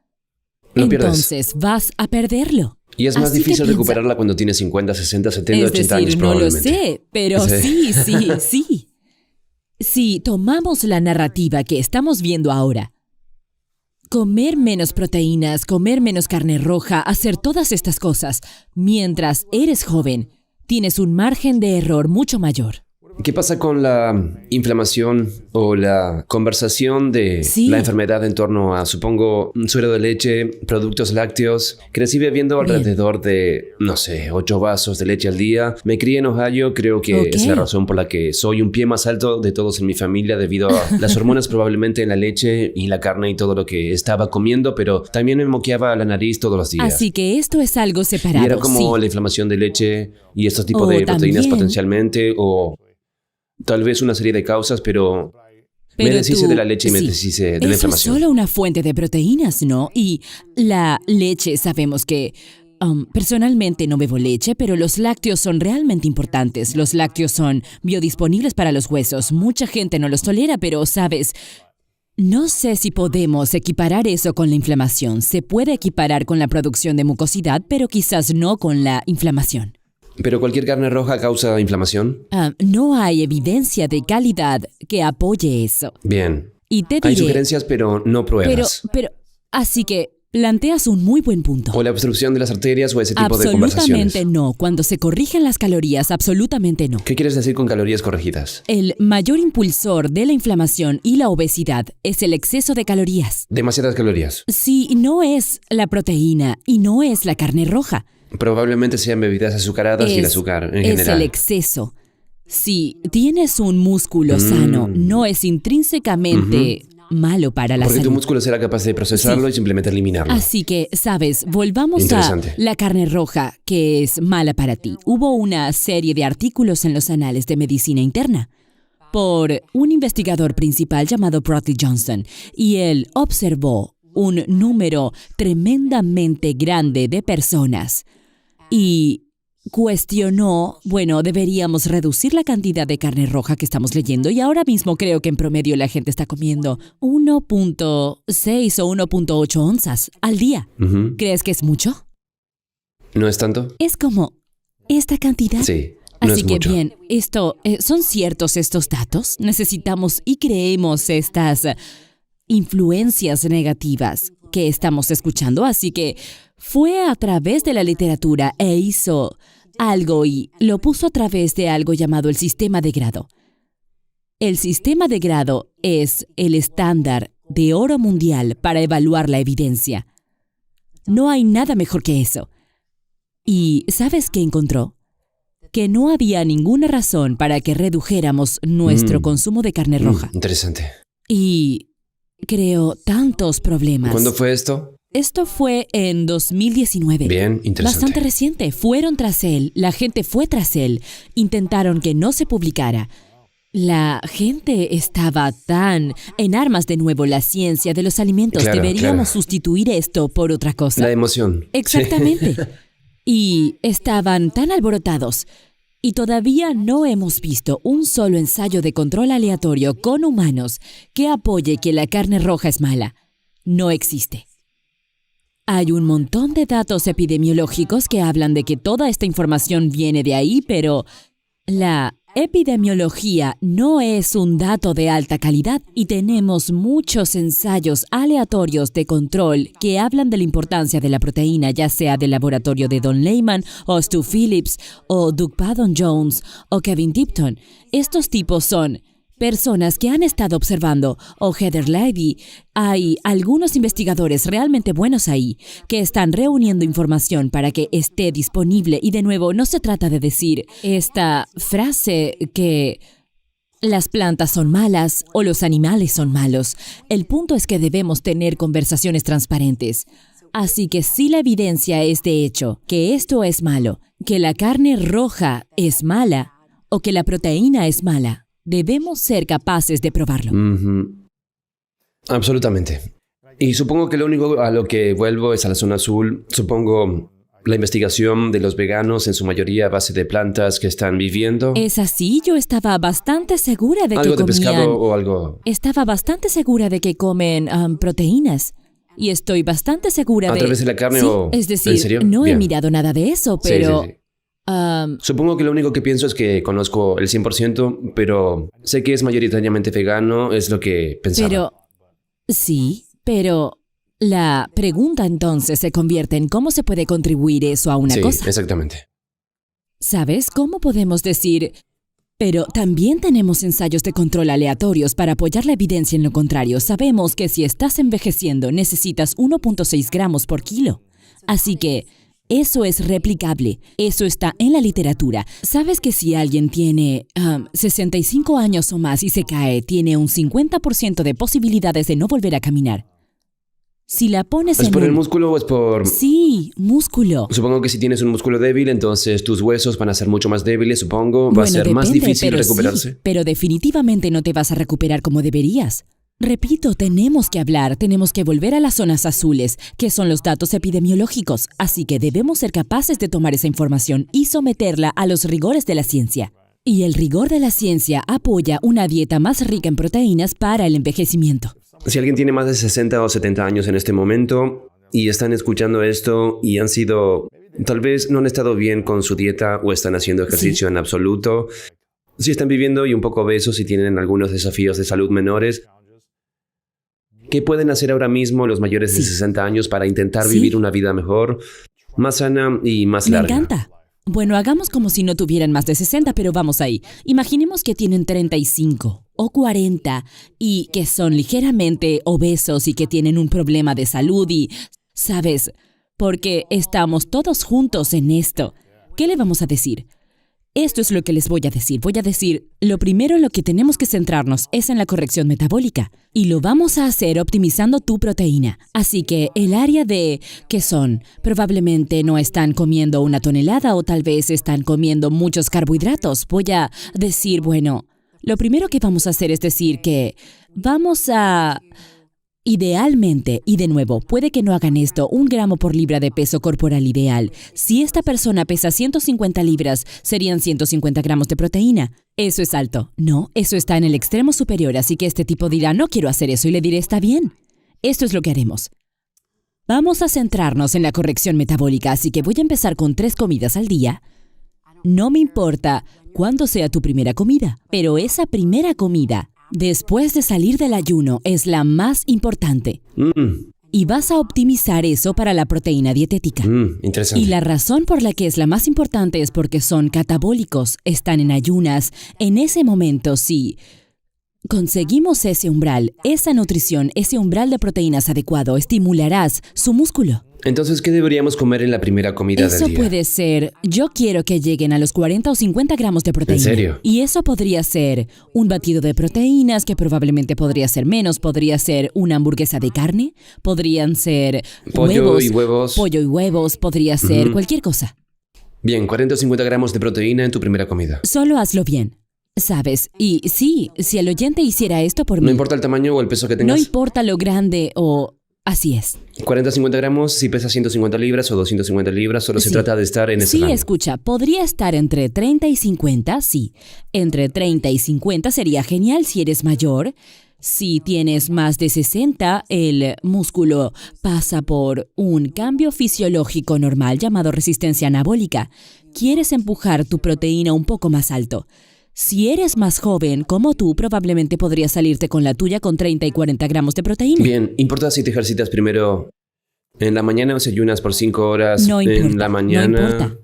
Lo pierdes. entonces vas a perderlo. Y es más Así que difícil piensa. recuperarla cuando tienes 50, 60, 70, Es 80 años decir, no lo probablemente. sé, pero Sí. sí. Si tomamos la narrativa que estamos viendo ahora, comer menos proteínas, comer menos carne roja, hacer todas estas cosas, mientras eres joven, tienes un margen de error mucho mayor. ¿Qué pasa con la inflamación o la conversación de Sí. la enfermedad en torno a, supongo, suero de leche, productos lácteos? Crecí bebiendo Bien. alrededor de, no sé, 8 vasos de leche al día. Me crié en Ohio, creo que Ok. es la razón por la que soy un pie más alto de todos en mi familia debido a las hormonas probablemente en la leche y la carne y todo lo que estaba comiendo, pero también me moqueaba la nariz todos los días. Así que esto es algo separado. Y era como sí. la inflamación de leche y estos tipos O de proteínas también- potencialmente, o tal vez una serie de causas, pero me Pero deshice tú- de la leche y me sí. deshice de la Eso es inflamación. solo una fuente de proteínas, ¿no? Y la leche, sabemos que... personalmente no bebo leche, pero los lácteos son realmente importantes. Los lácteos son biodisponibles para los huesos. Mucha gente no los tolera, pero, ¿sabes? No sé si podemos equiparar eso con la inflamación. Se puede equiparar con la producción de mucosidad, pero quizás no con la inflamación. ¿Pero cualquier carne roja causa inflamación? No hay evidencia de calidad que apoye eso. Bien. Y te Hay diré... sugerencias, pero no pruebas. Así que planteas un muy buen punto. O la obstrucción de las arterias o ese tipo de Absolutamente conversaciones. no. Cuando se corrigen las calorías, absolutamente no. ¿Qué quieres decir con calorías corregidas? El mayor impulsor de la inflamación y la obesidad es el exceso de calorías. Demasiadas calorías. Si no es la proteína y no es la carne roja, Probablemente sean bebidas azucaradas y el azúcar en es general. el exceso. Si tienes un músculo sano, no es intrínsecamente malo para la Porque tu salud. músculo será capaz de procesarlo y simplemente eliminarlo. Así que, sabes, volvamos a Interesante. la carne roja, que es mala para ti. Hubo una serie de artículos en los anales de medicina interna por un investigador principal llamado Brodley Johnson, y él observó un número tremendamente grande de personas y cuestionó, bueno, deberíamos reducir la cantidad de carne roja que estamos leyendo, y ahora mismo creo que en promedio la gente está comiendo 1.6 o 1.8 onzas al día. Ujú. ¿Crees que es mucho? ¿No es tanto? Es como esta cantidad. Sí. No Así es que mucho. bien, ¿son ciertos estos datos? Necesitamos y creemos estas influencias negativas que estamos escuchando, así que fue a través de la literatura e hizo algo y lo puso a través de algo llamado el sistema de grado. El sistema de grado es el estándar de oro mundial para evaluar la evidencia. No hay nada mejor que eso. ¿Y sabes qué encontró? Que no había ninguna razón para que redujéramos nuestro consumo de carne roja. Interesante. Y creó tantos problemas. ¿Cuándo fue esto? Esto fue en 2019. Bien, interesante. Bastante reciente. Fueron tras él, la gente fue tras él. Intentaron que no se publicara. La gente estaba tan en armas de nuevo, la ciencia de los alimentos. Claro, Deberíamos claro. sustituir esto por otra cosa. La emoción. Exactamente. Y estaban tan alborotados. Y todavía no hemos visto un solo ensayo de control aleatorio con humanos que apoye que la carne roja es mala. No existe. Hay un montón de datos epidemiológicos que hablan de que toda esta información viene de ahí, pero la epidemiología no es un dato de alta calidad y tenemos muchos ensayos aleatorios de control que hablan de la importancia de la proteína, ya sea del laboratorio de Don Lehman o Stu Phillips o Doug Paddon-Jones o Kevin Tipton. Estos tipos son personas que han estado observando, o Heather Levy. Hay algunos investigadores realmente buenos ahí que están reuniendo información para que esté disponible. Y de nuevo, no se trata de decir esta frase que las plantas son malas o los animales son malos. El punto es que debemos tener conversaciones transparentes. Así que si la evidencia es de hecho que esto es malo, que la carne roja es mala o que la proteína es mala, debemos ser capaces de probarlo. Absolutamente. Y supongo que lo único a lo que vuelvo es a la zona azul. Supongo la investigación de los veganos, en su mayoría a base de plantas que están viviendo. Es así, yo estaba bastante segura de ¿Algo que de comían... pescado o algo? Estaba bastante segura de que comen proteínas. Y estoy bastante segura ¿A de... través de la carne Sí, o...? es decir, ¿En serio? no he Bien. mirado nada de eso, Sí, pero... sí. Supongo que lo único que pienso es que conozco el 100%, pero sé que es mayoritariamente vegano, es lo que pensaba. Pero... Sí, pero... La pregunta entonces se convierte en cómo se puede contribuir eso a una sí, cosa. exactamente. ¿Sabes? ¿Cómo podemos decir? Pero también tenemos ensayos de control aleatorios para apoyar la evidencia en lo contrario. Sabemos que si estás envejeciendo necesitas 1.6 gramos por kilo. Así que eso es replicable. Eso está en la literatura. ¿Sabes que si alguien tiene 65 años o más y se cae, tiene un 50% de posibilidades de no volver a caminar? Si la pones ¿Es en por el un... músculo o es por...? Sí, músculo. Supongo que si tienes un músculo débil, entonces tus huesos van a ser mucho más débiles, supongo. Va a ser más depende, difícil pero recuperarse. sí, pero definitivamente no te vas a recuperar como deberías. Repito, tenemos que hablar, tenemos que volver a las zonas azules, que son los datos epidemiológicos, así que debemos ser capaces de tomar esa información y someterla a los rigores de la ciencia. Y el rigor de la ciencia apoya una dieta más rica en proteínas para el envejecimiento. Si alguien tiene más de 60 o 70 años en este momento y están escuchando esto y han sido, tal vez no han estado bien con su dieta o están haciendo ejercicio en absoluto, si están viviendo y un poco obesos y tienen algunos desafíos de salud menores, ¿qué pueden hacer ahora mismo los mayores de 60 años para intentar vivir una vida mejor, más sana y más Me larga? encanta. Bueno, hagamos como si no tuvieran más de 60, pero vamos ahí. Imaginemos que tienen 35 o 40 y que son ligeramente obesos y que tienen un problema de salud y, ¿sabes? Porque estamos todos juntos en esto. ¿Qué le vamos a decir? Esto es lo que les voy a decir. Voy a decir, lo primero en lo que tenemos que centrarnos es en la corrección metabólica. Y lo vamos a hacer optimizando tu proteína. Así que el área de ¿qué son? Probablemente no están comiendo 1 tonelada o tal vez están comiendo muchos carbohidratos. Voy a decir, bueno, lo primero que vamos a hacer es decir que vamos a... Idealmente, y de nuevo, puede que no hagan esto, 1 gramo por libra de peso corporal ideal. Si esta persona pesa 150 libras, serían 150 gramos de proteína. Eso es alto. No, eso está en el extremo superior, así que este tipo dirá, no quiero hacer eso, y le diré, está bien. Esto es lo que haremos. Vamos a centrarnos en la corrección metabólica, así que voy a empezar con 3 comidas al día. No me importa cuándo sea tu primera comida, pero esa primera comida, después de salir del ayuno, es la más importante. Y vas a optimizar eso para la proteína dietética. Interesante. Y la razón por la que es la más importante es porque son catabólicos, están en ayunas. En ese momento, si conseguimos ese umbral, esa nutrición, ese umbral de proteínas adecuado, estimularás su músculo. Entonces, ¿qué deberíamos comer en la primera comida Eso del día? puede ser, yo quiero que lleguen a los 40 o 50 gramos de proteína. ¿En serio? Y eso podría ser un batido de proteínas, que probablemente podría ser menos, podría ser una hamburguesa de carne, podrían ser Pollo y huevos. pollo y huevos, podría ser cualquier cosa. Bien, 40 o 50 gramos de proteína en tu primera comida. Solo hazlo bien, ¿sabes? Y sí, si el oyente hiciera esto por mí, No importa el tamaño o el peso que no tengas. importa lo grande o... Así es. 40 o 50 gramos, si pesas 150 libras o 250 libras, solo se Sí. trata de estar en ese Sí, rango. escucha, podría estar entre 30 y 50, sí. Entre 30 y 50 sería genial si eres mayor. Si tienes más de 60, el músculo pasa por un cambio fisiológico normal llamado resistencia anabólica. Quieres empujar tu proteína un poco más alto. Si eres más joven, como tú, probablemente podrías salirte con la tuya con 30 y 40 gramos de proteína. Bien, ¿importa si te ejercitas primero en la mañana o desayunas por 5 horas No importa, en la mañana? no importa.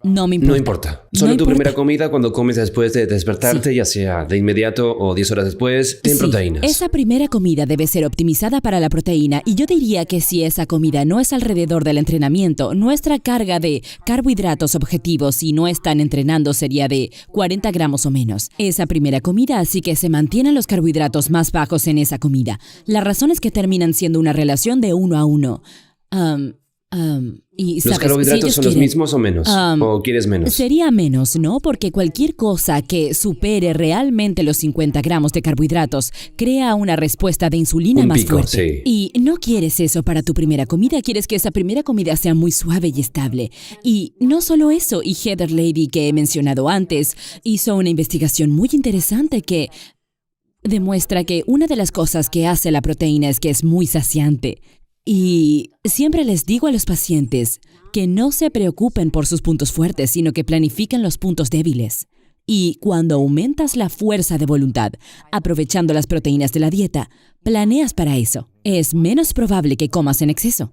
No me importa. No importa. Solo No tu importa. primera comida cuando comes después de despertarte, ya sea de inmediato o 10 horas después, ten Sí, proteínas. esa primera comida debe ser optimizada para la proteína y yo diría que si esa comida no es alrededor del entrenamiento, nuestra carga de carbohidratos objetivos si no están entrenando sería de 40 gramos o menos. Esa primera comida, así que se mantienen los carbohidratos más bajos en esa comida. La razón es que terminan siendo una relación de 1 a 1. Y, ¿Los ¿sabes? carbohidratos Si ellos son los quieren, mismos o menos? ¿O quieres menos? sería menos, ¿no? Porque cualquier cosa que supere realmente los 50 gramos de carbohidratos crea una respuesta de insulina Un más pico, fuerte. sí. Y no quieres eso para tu primera comida, quieres que esa primera comida sea muy suave y estable. Y no solo eso, y Heather Levy, que he mencionado antes, hizo una investigación muy interesante que demuestra que una de las cosas que hace la proteína es que es muy saciante. Y siempre les digo a los pacientes que no se preocupen por sus puntos fuertes, sino que planifiquen los puntos débiles. Y cuando aumentas la fuerza de voluntad, aprovechando las proteínas de la dieta, planeas para eso. Es menos probable que comas en exceso.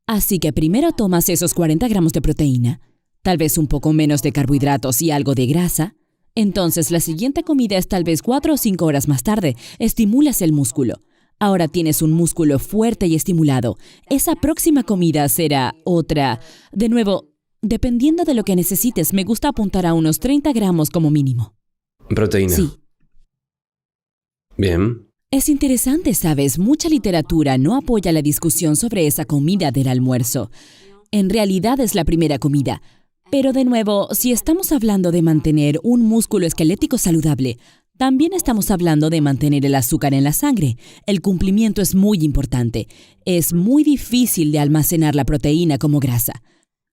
Así que primero tomas esos 40 gramos de proteína, tal vez un poco menos de carbohidratos y algo de grasa. Entonces la siguiente comida es tal vez 4 o 5 horas más tarde. Estimulas el músculo. Ahora tienes un músculo fuerte y estimulado. Esa próxima comida será otra. De nuevo, dependiendo de lo que necesites, me gusta apuntar a unos 30 gramos como mínimo. Proteína. Sí. Bien. Es interesante, ¿sabes? Mucha literatura no apoya la discusión sobre esa comida del almuerzo. En realidad es la primera comida. Pero de nuevo, si estamos hablando de mantener un músculo esquelético saludable, también estamos hablando de mantener el azúcar en la sangre. El cumplimiento es muy importante. Es muy difícil de almacenar la proteína como grasa.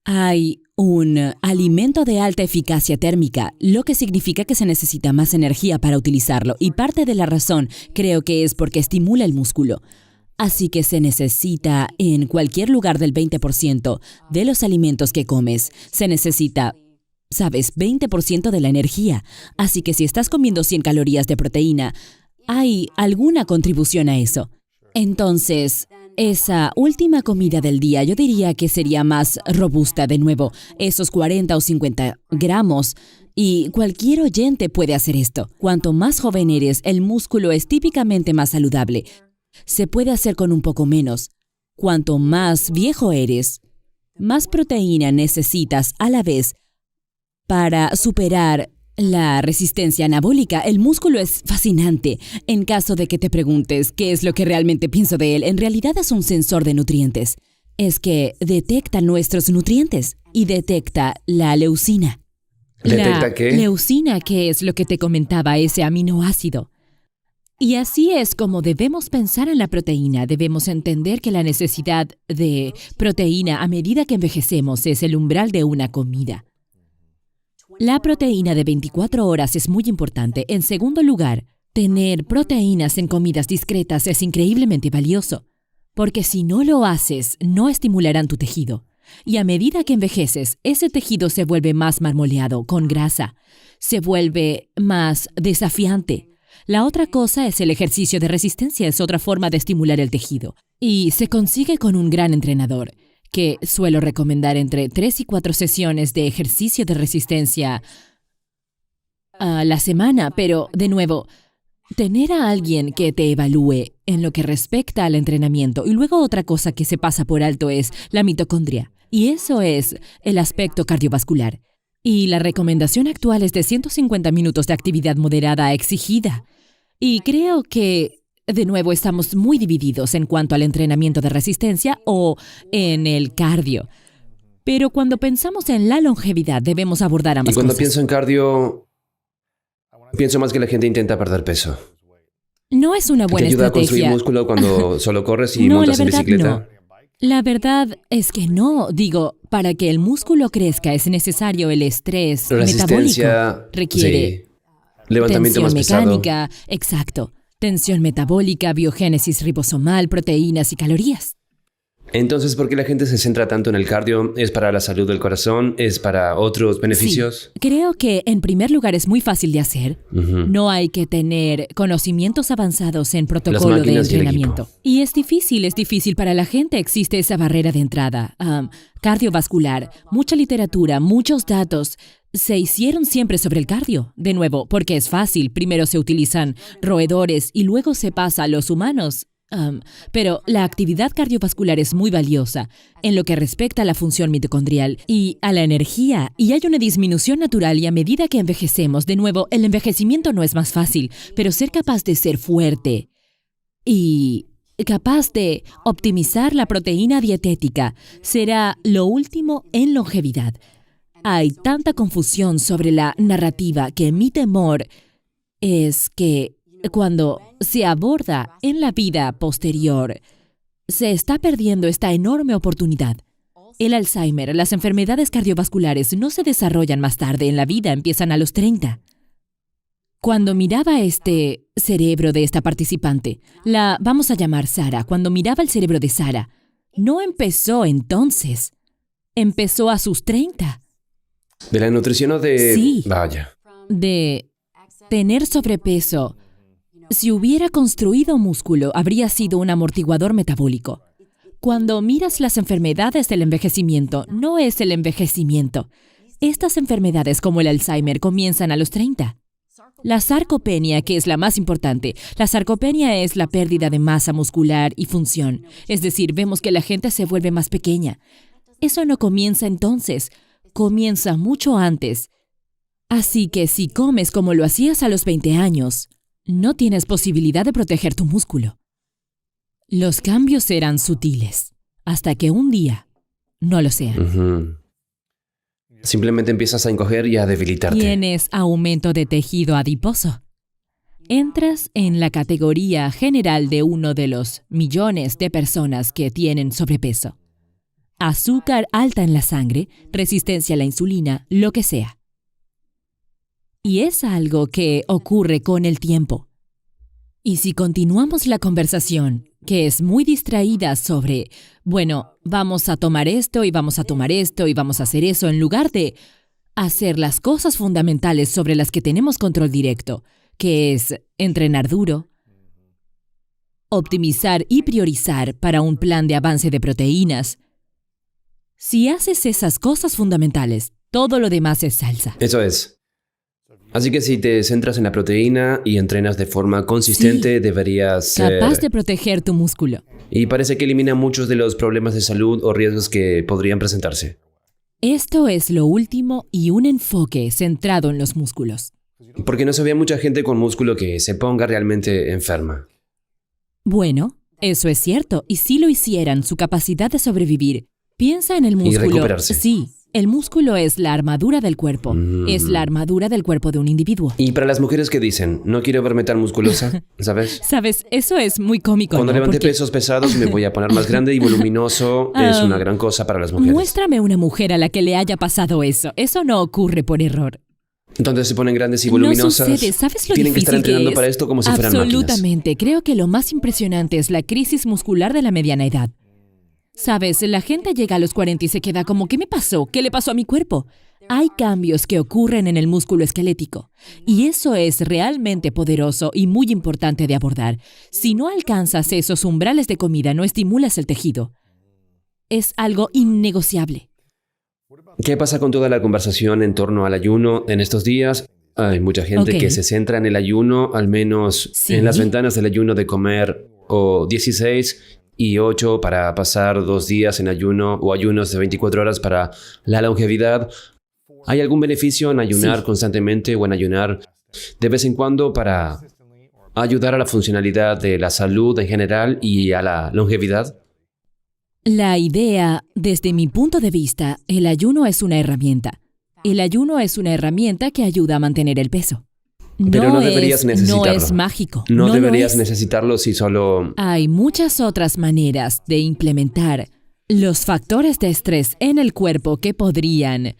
Hay un alimento de alta eficacia térmica, lo que significa que se necesita más energía para utilizarlo, y parte de la razón creo que es porque estimula el músculo. Así que se necesita en cualquier lugar del 20% de los alimentos que comes. Se necesita, ¿sabes?, 20% de la energía. Así que si estás comiendo 100 calorías de proteína, hay alguna contribución a eso. Entonces, esa última comida del día yo diría que sería más robusta de nuevo, esos 40 o 50 gramos. Y cualquier oyente puede hacer esto. Cuanto más joven eres, el músculo es típicamente más saludable. Se puede hacer con un poco menos. Cuanto más viejo eres, más proteína necesitas a la vez para superar la resistencia anabólica. El músculo es fascinante. En caso de que te preguntes qué es lo que realmente pienso de él, en realidad es un sensor de nutrientes. Es que detecta nuestros nutrientes y detecta la leucina. ¿Detecta qué? La leucina, que es lo que te comentaba, ese aminoácido. Y así es como debemos pensar en la proteína. Debemos entender que la necesidad de proteína a medida que envejecemos es el umbral de una comida. La proteína de 24 horas es muy importante. En segundo lugar, tener proteínas en comidas discretas es increíblemente valioso, porque si no lo haces, no estimularán tu tejido. Y a medida que envejeces, ese tejido se vuelve más marmoleado, con grasa. Se vuelve más desafiante. La otra cosa es el ejercicio de resistencia, es otra forma de estimular el tejido. Y se consigue con un gran entrenador, que suelo recomendar entre 3 y 4 sesiones de ejercicio de resistencia a la semana. Pero, de nuevo, tener a alguien que te evalúe en lo que respecta al entrenamiento. Y luego otra cosa que se pasa por alto es la mitocondria. Y eso es el aspecto cardiovascular. Y la recomendación actual es de 150 minutos de actividad moderada exigida. Y creo que, de nuevo, estamos muy divididos en cuanto al entrenamiento de resistencia o en el cardio. Pero cuando pensamos en la longevidad, debemos abordar ambas Y cuando cosas. pienso en cardio, pienso más que la gente intenta perder peso. No es una ¿Te buena ayuda a construir estrategia. músculo cuando solo corres y No, montas la en verdad bicicleta? no. La verdad es que no. Digo, para que el músculo crezca es necesario el estrés La metabólico. resistencia Requiere sí. Levantamiento tensión más pesado. mecánica. Exacto. tensión metabólica, biogénesis ribosomal, proteínas y calorías. Entonces, ¿por qué la gente se centra tanto en el cardio? ¿Es para la salud del corazón? ¿Es para otros beneficios? Sí, creo que en primer lugar es muy fácil de hacer. No hay que tener conocimientos avanzados en protocolo de máquinas y el entrenamiento. equipo. Y es difícil para la gente. Existe esa barrera de entrada. Cardiovascular, mucha literatura, muchos datos. Se hicieron siempre sobre el cardio. De nuevo, porque es fácil. Primero se utilizan roedores y luego se pasa a los humanos. Pero la actividad cardiovascular es muy valiosa en lo que respecta a la función mitocondrial y a la energía, y hay una disminución natural y a medida que envejecemos, de nuevo, el envejecimiento no es más fácil, pero ser capaz de ser fuerte y capaz de optimizar la proteína dietética será lo último en longevidad. Hay tanta confusión sobre la narrativa que mi temor es que cuando se aborda en la vida posterior, se está perdiendo esta enorme oportunidad. El Alzheimer, las enfermedades cardiovasculares no se desarrollan más tarde en la vida, empiezan a los 30. Cuando miraba este cerebro de esta participante, la vamos a llamar Sara, cuando miraba el cerebro de Sara, no empezó entonces, empezó a sus 30. ¿De la nutrición o de...? Sí. Vaya. De tener sobrepeso. Si hubiera construido músculo, habría sido un amortiguador metabólico. Cuando miras las enfermedades del envejecimiento, no es el envejecimiento. Estas enfermedades, como el Alzheimer, comienzan a los 30. La sarcopenia, que es la más importante, la sarcopenia es la pérdida de masa muscular y función. Es decir, vemos que la gente se vuelve más pequeña. Eso no comienza entonces, comienza mucho antes. Así que si comes como lo hacías a los 20 años, no tienes posibilidad de proteger tu músculo. Los cambios serán sutiles, hasta que un día no lo sean. Simplemente empiezas a encoger y a debilitarte. Tienes aumento de tejido adiposo. Entras en la categoría general de uno de los millones de personas que tienen sobrepeso. Azúcar alta en la sangre, resistencia a la insulina, lo que sea. Y es algo que ocurre con el tiempo. Y si continuamos la conversación, que es muy distraída sobre, bueno, vamos a tomar esto y vamos a tomar esto y vamos a hacer eso, en lugar de hacer las cosas fundamentales sobre las que tenemos control directo, que es entrenar duro, optimizar y priorizar para un plan de avance de proteínas. Si haces esas cosas fundamentales, todo lo demás es salsa. Eso es. Así que si te centras en la proteína y entrenas de forma consistente, Sí. deberías ser... Capaz de proteger tu músculo. Y parece que elimina muchos de los problemas de salud o riesgos que podrían presentarse. Esto es lo último y un enfoque centrado en los músculos. Porque no se ve mucha gente con músculo que se ponga realmente enferma. Bueno, eso es cierto, y si lo hicieran, su capacidad de sobrevivir. Piensa en el músculo. recuperarse. Sí, el músculo es la armadura del cuerpo. Es la armadura del cuerpo de un individuo. Y para las mujeres que dicen, no quiero verme tan musculosa, ¿sabes? Sabes, eso es muy cómico. Cuando ¿no? levante Porque pesos pesados me voy a poner más grande y voluminoso. Es una gran cosa para las mujeres. muéstrame una mujer a la que le haya pasado eso. Eso no ocurre por error. Entonces se ponen grandes y voluminosas. No sucede. ¿Sabes lo Tienen que estar difícil entrenando es? para esto como si fueran máquinas. Absolutamente. Creo que lo más impresionante es la crisis muscular de la mediana edad. Sabes, la gente llega a los 40 y se queda como, ¿qué me pasó? ¿Qué le pasó a mi cuerpo? Hay cambios que ocurren en el músculo esquelético. Y eso es realmente poderoso y muy importante de abordar. Si no alcanzas esos umbrales de comida, no estimulas el tejido. Es algo innegociable. ¿Qué pasa con toda la conversación en torno al ayuno en estos días? Hay mucha gente Ok. que se centra en el ayuno, al menos Sí. en las ventanas del ayuno de comer o 16 y 8 para pasar 2 días en ayuno o ayunos de 24 horas para la longevidad. ¿Hay algún beneficio en ayunar Sí. constantemente o en ayunar de vez en cuando para ayudar a la funcionalidad de la salud en general y a la longevidad? La idea, desde mi punto de vista, el ayuno es una herramienta. El ayuno es una herramienta que ayuda a mantener el peso. Pero no deberías necesitarlo. No es mágico. No lo deberías es. necesitarlo si solo... Hay muchas otras maneras de implementar los factores de estrés en el cuerpo que podrían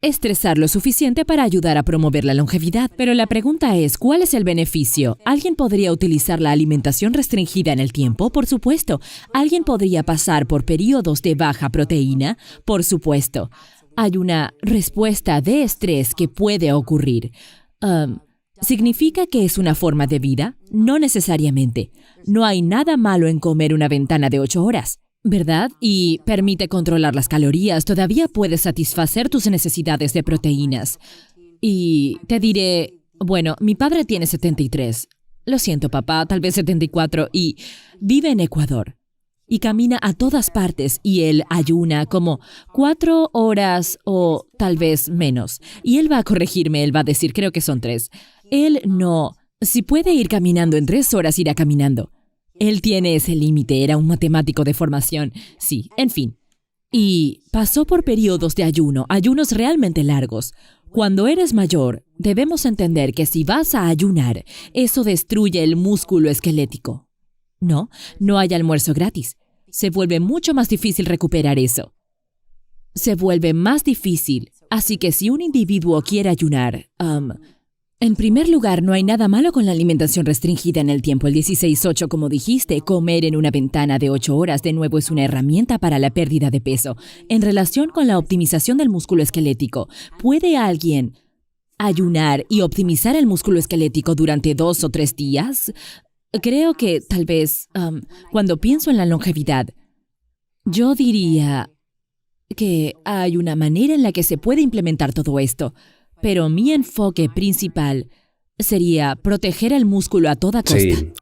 estresar lo suficiente para ayudar a promover la longevidad. Pero la pregunta es, ¿cuál es el beneficio? ¿Alguien podría utilizar la alimentación restringida en el tiempo? Por supuesto. ¿Alguien podría pasar por periodos de baja proteína? Por supuesto. Hay una respuesta de estrés que puede ocurrir. ¿Significa que es una forma de vida? No necesariamente. No hay nada malo en comer una ventana de 8 horas. ¿Verdad? Y permite controlar las calorías. Todavía puedes satisfacer tus necesidades de proteínas. Y te diré, bueno, mi padre tiene 73. Lo siento, papá, tal vez 74. Y vive en Ecuador. Y camina a todas partes. Y él ayuna como 4 horas o tal vez menos. Y él va a corregirme, él va a decir, creo que son 3. Él no. Si puede ir caminando en 3 horas, irá caminando. Él tiene ese límite, era un matemático de formación. Sí, en fin. Y pasó por periodos de ayuno, ayunos realmente largos. Cuando eres mayor, debemos entender que si vas a ayunar, eso destruye el músculo esquelético. No hay almuerzo gratis. Se vuelve mucho más difícil recuperar eso. Se vuelve más difícil. Así que si un individuo quiere ayunar, en primer lugar, no hay nada malo con la alimentación restringida en el tiempo. El 16-8, como dijiste, comer en una ventana de 8 horas de nuevo es una herramienta para la pérdida de peso. En relación con la optimización del músculo esquelético, ¿puede alguien ayunar y optimizar el músculo esquelético durante 2 o 3 días? Creo que tal vez, cuando pienso en la longevidad, yo diría que hay una manera en la que se puede implementar todo esto. Pero mi enfoque principal sería proteger el músculo a toda costa. Sí.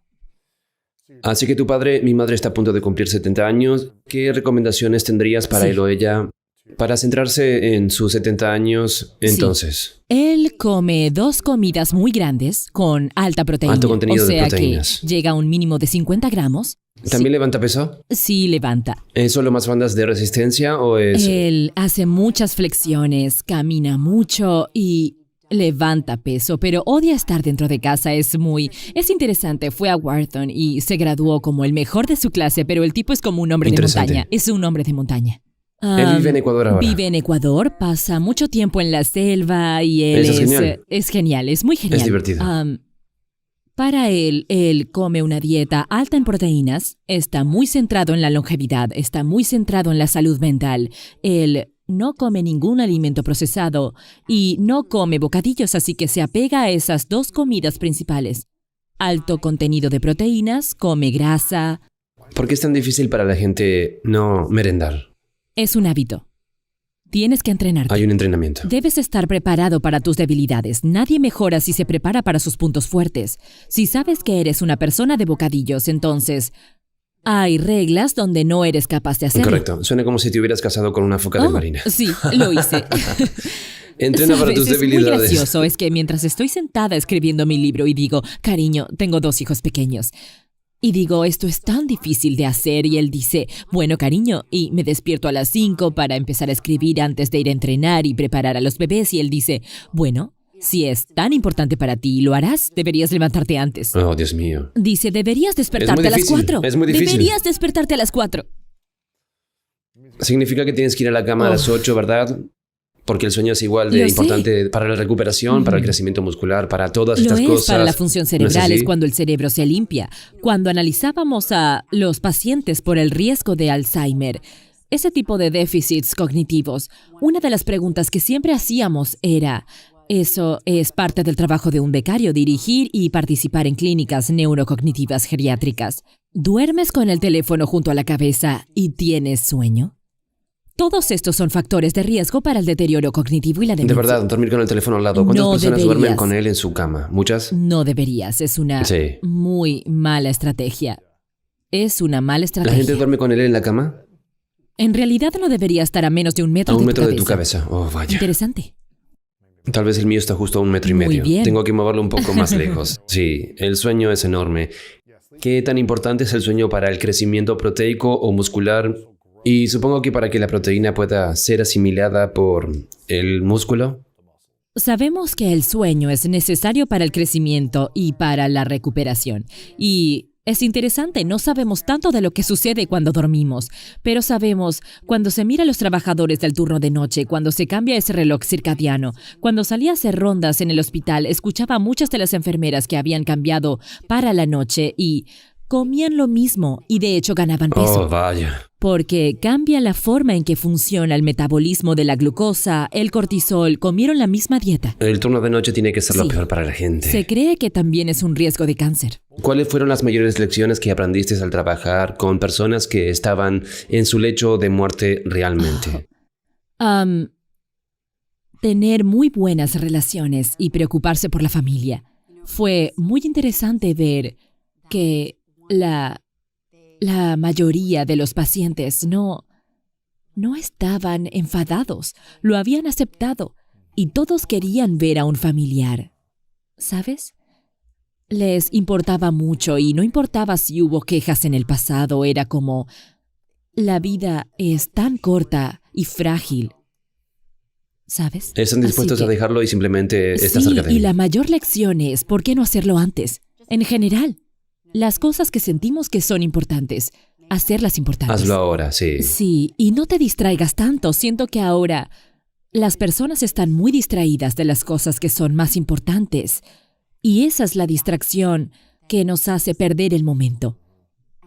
Así que mi madre está a punto de cumplir 70 años. ¿Qué recomendaciones tendrías para él o ella para centrarse en sus 70 años entonces? Él come 2 comidas muy grandes con alta proteína. Alto contenido de que proteínas. llega a un mínimo de 50 gramos. ¿También levanta peso? Sí, levanta. ¿Es solo más bandas de resistencia o es...? Él hace muchas flexiones, camina mucho y levanta peso, pero odia estar dentro de casa. Es interesante. Fue a Wharton y se graduó como el mejor de su clase, pero el tipo es como un hombre de montaña. Es un hombre de montaña. Él vive en Ecuador ahora. Vive en Ecuador, pasa mucho tiempo en la selva y él Eso es genial. Es genial, es muy genial. Es divertido. Para él come una dieta alta en proteínas, está muy centrado en la longevidad, está muy centrado en la salud mental. Él no come ningún alimento procesado y no come bocadillos, así que se apega a esas 2 comidas principales. Alto contenido de proteínas, come grasa. ¿Por qué es tan difícil para la gente no merendar? Es un hábito. Tienes que entrenarte. Hay un entrenamiento. Debes estar preparado para tus debilidades. Nadie mejora si se prepara para sus puntos fuertes. Si sabes que eres una persona de bocadillos, entonces hay reglas donde no eres capaz de hacerlo. Correcto. Suena como si te hubieras casado con una foca de marina. Sí, lo hice. Entrena para tus debilidades. Es muy gracioso. Es que mientras estoy sentada escribiendo mi libro y digo, cariño, tengo 2 hijos pequeños. Y digo, esto es tan difícil de hacer. Y él dice, bueno, cariño, y me despierto a las 5 para empezar a escribir antes de ir a entrenar y preparar a los bebés. Y él dice, bueno, si es tan importante para ti y lo harás, deberías levantarte antes. Oh, Dios mío. Dice, deberías despertarte a las 4. Es muy difícil. Deberías despertarte a las 4. Significa que tienes que ir a la cama a las 8, ¿verdad? Porque el sueño es igual de importante para la recuperación, para el crecimiento muscular, para todas estas cosas. Lo es para la función cerebral, ¿No es es cuando el cerebro se limpia. Cuando analizábamos a los pacientes por el riesgo de Alzheimer, ese tipo de déficits cognitivos, una de las preguntas que siempre hacíamos era, eso es parte del trabajo de un becario, dirigir y participar en clínicas neurocognitivas geriátricas. ¿Duermes con el teléfono junto a la cabeza y tienes sueño? Todos estos son factores de riesgo para el deterioro cognitivo y la demencia. De verdad, dormir con el teléfono al lado. ¿Cuántas personas duermen con él en su cama? ¿Muchas? No deberías. Es una muy mala estrategia. Es una mala estrategia. ¿La gente duerme con él en la cama? En realidad no debería estar a menos de 1 metro de tu cabeza. A 1 metro de tu cabeza. Oh, vaya. Interesante. Tal vez el mío está justo a 1,5 metros. Muy bien. Tengo que moverlo un poco más lejos. Sí, el sueño es enorme. ¿Qué tan importante es el sueño para el crecimiento proteico o muscular? Y supongo que para que la proteína pueda ser asimilada por el músculo. Sabemos que el sueño es necesario para el crecimiento y para la recuperación. Y Es interesante, no sabemos tanto de lo que sucede cuando dormimos, pero sabemos cuando se mira a los trabajadores del turno de noche, cuando se cambia ese reloj circadiano. Cuando salía a hacer rondas en el hospital, escuchaba a muchas de las enfermeras que habían cambiado para la noche y comían lo mismo y de hecho ganaban peso. Oh, vaya. Porque cambia la forma en que funciona el metabolismo de la glucosa, el cortisol, comieron la misma dieta. El turno de noche tiene que ser lo Sí. peor para la gente. Se cree que también es un riesgo de cáncer. ¿Cuáles fueron las mayores lecciones que aprendiste al trabajar con personas que estaban en su lecho de muerte realmente? Tener muy buenas relaciones y preocuparse por la familia. Fue muy interesante ver que la mayoría de los pacientes no estaban enfadados, lo habían aceptado y todos querían ver a un familiar. ¿Sabes? Les importaba mucho y no importaba si hubo quejas en el pasado, era como, la vida es tan corta y frágil. ¿Sabes? Están dispuestos Así a que- dejarlo y simplemente estás Sí, cerca de y él. la mayor lección es, ¿por qué no hacerlo antes? En general, las cosas que sentimos que son importantes, hacerlas importantes. Hazlo ahora, sí. Sí, y no te distraigas tanto. Siento que ahora las personas están muy distraídas de las cosas que son más importantes. Y esa es la distracción que nos hace perder el momento.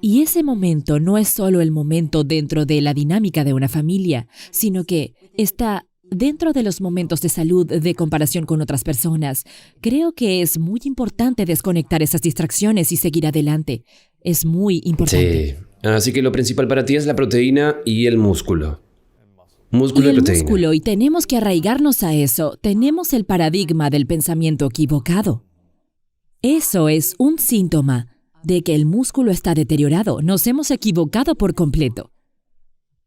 Y ese momento no es solo el momento dentro de la dinámica de una familia, sino que está dentro de los momentos de salud de comparación con otras personas. Creo que es muy importante desconectar esas distracciones y seguir adelante. Es muy importante. Sí. Así que lo principal para ti es la proteína y el músculo. Músculo Y y el proteína. músculo, y tenemos que arraigarnos a eso. Tenemos el paradigma del pensamiento equivocado. Eso es un síntoma de que el músculo está deteriorado. Nos hemos equivocado por completo.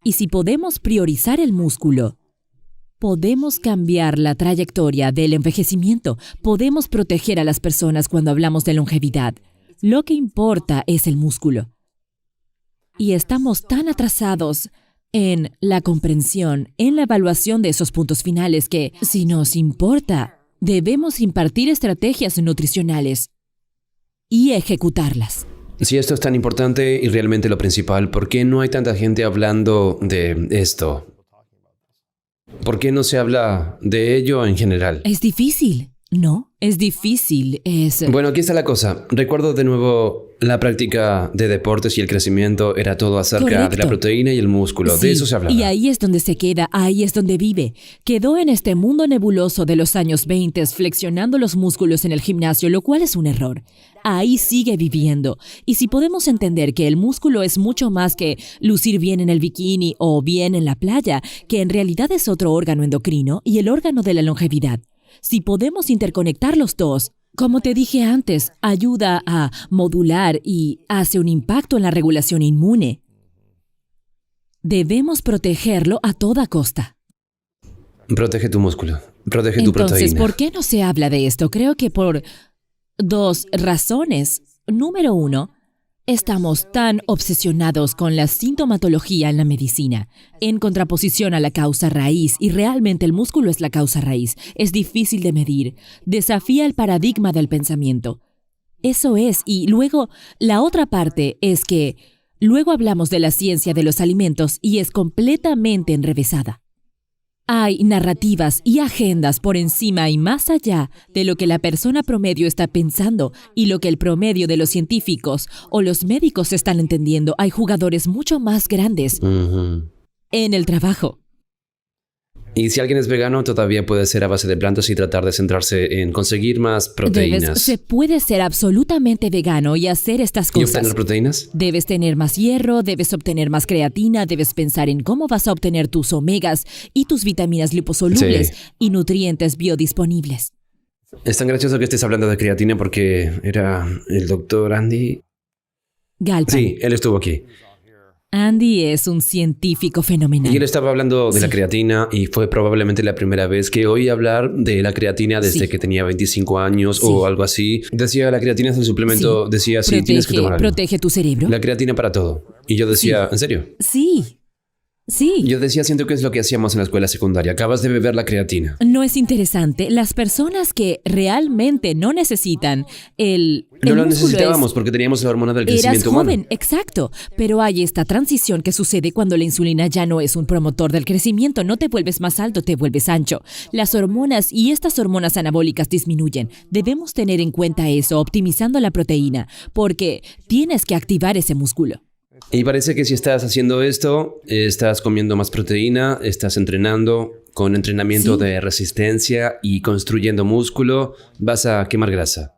Y si podemos priorizar el músculo, podemos cambiar la trayectoria del envejecimiento. Podemos proteger a las personas cuando hablamos de longevidad. Lo que importa es el músculo. Y estamos tan atrasados en la comprensión, en la evaluación de esos puntos finales que, si nos importa, debemos impartir estrategias nutricionales y ejecutarlas. Si esto es tan importante y realmente lo principal, ¿por qué no hay tanta gente hablando de esto? ¿Por qué no se habla de ello en general? Es difícil, ¿no? Es difícil, Bueno, aquí está la cosa. Recuerdo de nuevo la práctica de deportes y el crecimiento era todo acerca de la Correcto. proteína y el músculo. Sí, De eso se hablaba. y ahí es donde se queda, ahí es donde vive. Quedó en este mundo nebuloso de los años 20 flexionando los músculos en el gimnasio, lo cual es un error. Ahí sigue viviendo. Y si podemos entender que el músculo es mucho más que lucir bien en el bikini o bien en la playa, que en realidad es otro órgano endocrino y el órgano de la longevidad. Si podemos interconectar los dos, como te dije antes, ayuda a modular y hace un impacto en la regulación inmune. Debemos protegerlo a toda costa. Protege tu músculo. Protege tu Entonces, proteína. ¿por qué no se habla de esto? Creo que por dos razones. Número uno, estamos tan obsesionados con la sintomatología en la medicina, en contraposición a la causa raíz, y realmente el músculo es la causa raíz. Es difícil de medir, desafía el paradigma del pensamiento. Eso es, y luego la otra parte es que luego hablamos de la ciencia de los alimentos y es completamente enrevesada. Hay narrativas y agendas por encima y más allá de lo que la persona promedio está pensando y lo que el promedio de los científicos o los médicos están entendiendo. Hay jugadores mucho más grandes Ujú. en el trabajo. Y si alguien es vegano, todavía puede ser a base de plantas y tratar de centrarse en conseguir más proteínas. Se puede ser absolutamente vegano y hacer estas ¿Y cosas. obtener proteínas? Debes tener más hierro, debes obtener más creatina, debes pensar en cómo vas a obtener tus omegas y tus vitaminas liposolubles Sí. y nutrientes biodisponibles. Es tan gracioso que estés hablando de creatina porque era el doctor Andy. Galpan. Sí, él estuvo aquí. Andy es un científico fenomenal. Y él estaba hablando de la Sí. creatina y fue probablemente la primera vez que oí hablar de la creatina desde Sí. que tenía 25 años Sí. o algo así. Decía, la creatina es el suplemento, decía, sí, tienes que tomar algo. Protege tu cerebro. La creatina para todo. Y yo decía, ¿en serio? Sí. Sí. Yo decía, siento que es lo que hacíamos en la escuela secundaria. Acabas de beber la creatina. ¿No es interesante? Las personas que realmente no necesitan el No lo músculo necesitábamos porque teníamos la hormona del Eras crecimiento joven, humano. exacto. Pero hay esta transición que sucede cuando la insulina ya no es un promotor del crecimiento. No te vuelves más alto, te vuelves ancho. Las hormonas y estas hormonas anabólicas disminuyen. Debemos tener en cuenta eso, optimizando la proteína, porque tienes que activar ese músculo. Y parece que si estás haciendo esto, estás comiendo más proteína, estás entrenando con entrenamiento Sí. de resistencia y construyendo músculo, vas a quemar grasa.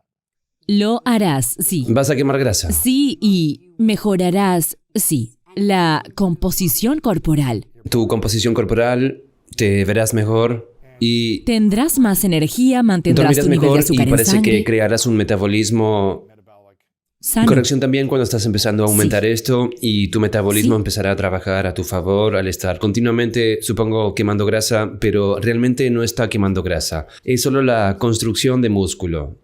Lo harás, sí. Vas a quemar grasa. Sí, y mejorarás, sí, la composición corporal. Tu composición corporal, te verás mejor y Tendrás más energía, mantendrás dormirás tu nivel de mejor y azúcar en parece sangre. que crearás un metabolismo. Sano. Corrección también cuando estás empezando a aumentar Sí. esto y tu metabolismo Sí. empezará a trabajar a tu favor al estar continuamente, supongo, quemando grasa, pero realmente no está quemando grasa. Es solo la construcción de músculo.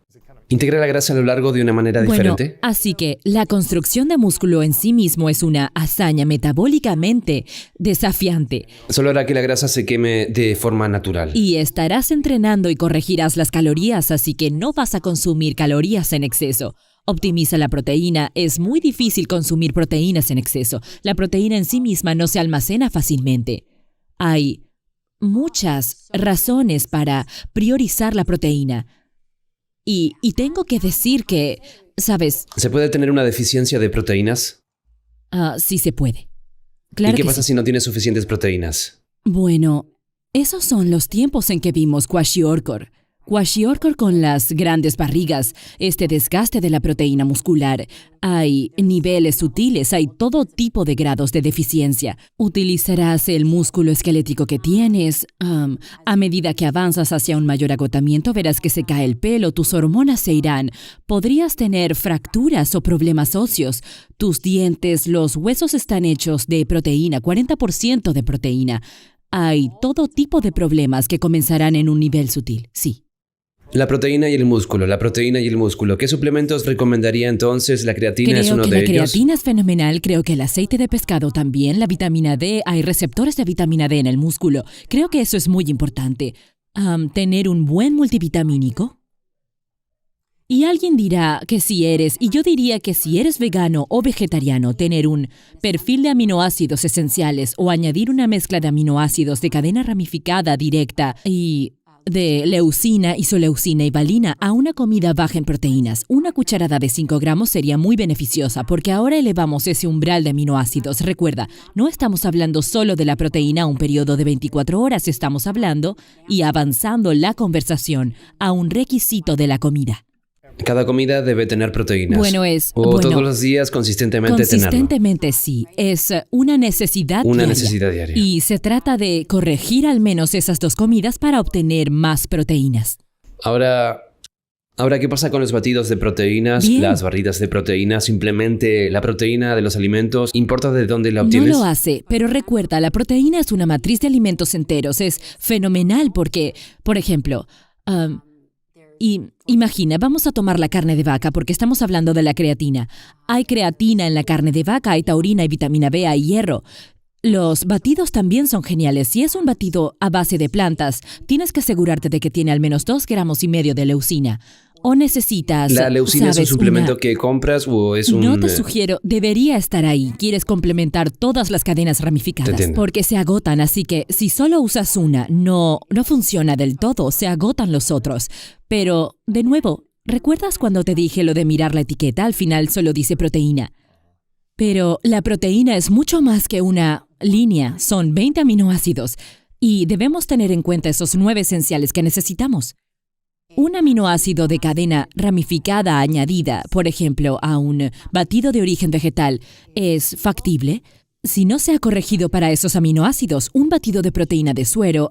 ¿Integra la grasa a lo largo de una manera diferente? Así que la construcción de músculo en sí mismo es una hazaña metabólicamente desafiante Solo hará que la grasa se queme de forma natural. y estarás entrenando y corregirás las calorías, así que no vas a consumir calorías en exceso. Optimiza la proteína. Es muy difícil consumir proteínas en exceso. La proteína en sí misma no se almacena fácilmente. Hay muchas razones para priorizar la proteína. Y tengo que decir que, ¿sabes? ¿Se puede tener una deficiencia de proteínas? Sí se puede. Claro ¿Y qué que pasa sí. si no tienes suficientes proteínas? Bueno, esos son los tiempos en que vimos kwashiorkor. Kwashiorkor con las grandes barrigas, este desgaste de la proteína muscular. Hay niveles sutiles, hay todo tipo de grados de deficiencia. Utilizarás el músculo esquelético que tienes. A medida que avanzas hacia un mayor agotamiento, verás que se cae el pelo, tus hormonas se irán. Podrías tener fracturas o problemas óseos. Tus dientes, los huesos están hechos de proteína, 40% de proteína. Hay todo tipo de problemas que comenzarán en un nivel sutil, sí. La proteína y el músculo, la proteína y el músculo. ¿Qué suplementos recomendaría entonces? ¿La creatina es Creo uno que de la ellos? creatina es fenomenal, creo que el aceite de pescado también, la vitamina D, hay receptores de vitamina D en el músculo. Creo que eso es muy importante. Tener un buen multivitamínico. Y alguien dirá que si eres, y yo diría que si eres vegano o vegetariano, tener un perfil de aminoácidos esenciales o añadir una mezcla de aminoácidos de cadena ramificada directa y de leucina, isoleucina y valina a una comida baja en proteínas. Una cucharada de 5 gramos sería muy beneficiosa porque ahora elevamos ese umbral de aminoácidos. Recuerda, no estamos hablando solo de la proteína a un periodo de 24 horas, estamos hablando y avanzando la conversación a un requisito de la comida. Cada comida debe tener proteínas. Bueno, todos los días consistentemente tenerlo. Consistentemente sí, es una necesidad Una diaria. necesidad diaria. Y se trata de corregir al menos esas 2 comidas para obtener más proteínas. Ahora, ¿qué pasa con los batidos de proteínas? Bien. Las barritas de proteínas, simplemente la proteína de los alimentos, ¿importa de dónde la No obtienes? lo hace, pero recuerda, la proteína es una matriz de alimentos enteros. Es fenomenal porque, por ejemplo, y imagina, vamos a tomar la carne de vaca porque estamos hablando de la creatina. Hay creatina en la carne de vaca, hay taurina, hay vitamina B, hay hierro. Los batidos también son geniales. Si es un batido a base de plantas, tienes que asegurarte de que tiene al menos 2,5 gramos de leucina. O necesitas, ¿La leucina es un ¿sabes? suplemento que compras o es un...? No te sugiero, debería estar ahí. Quieres complementar todas las cadenas Te ramificadas entiendo. porque se agotan, así que si solo usas una, no funciona del todo, se agotan los otros. Pero, de nuevo, ¿recuerdas cuando te dije lo de mirar la etiqueta? Al final solo dice proteína. Pero la proteína es mucho más que una línea, son 20 aminoácidos y debemos tener en cuenta esos 9 esenciales que necesitamos. Un aminoácido de cadena ramificada añadida, por ejemplo, a un batido de origen vegetal, ¿es factible? Si no se ha corregido para esos aminoácidos, un batido de proteína de suero,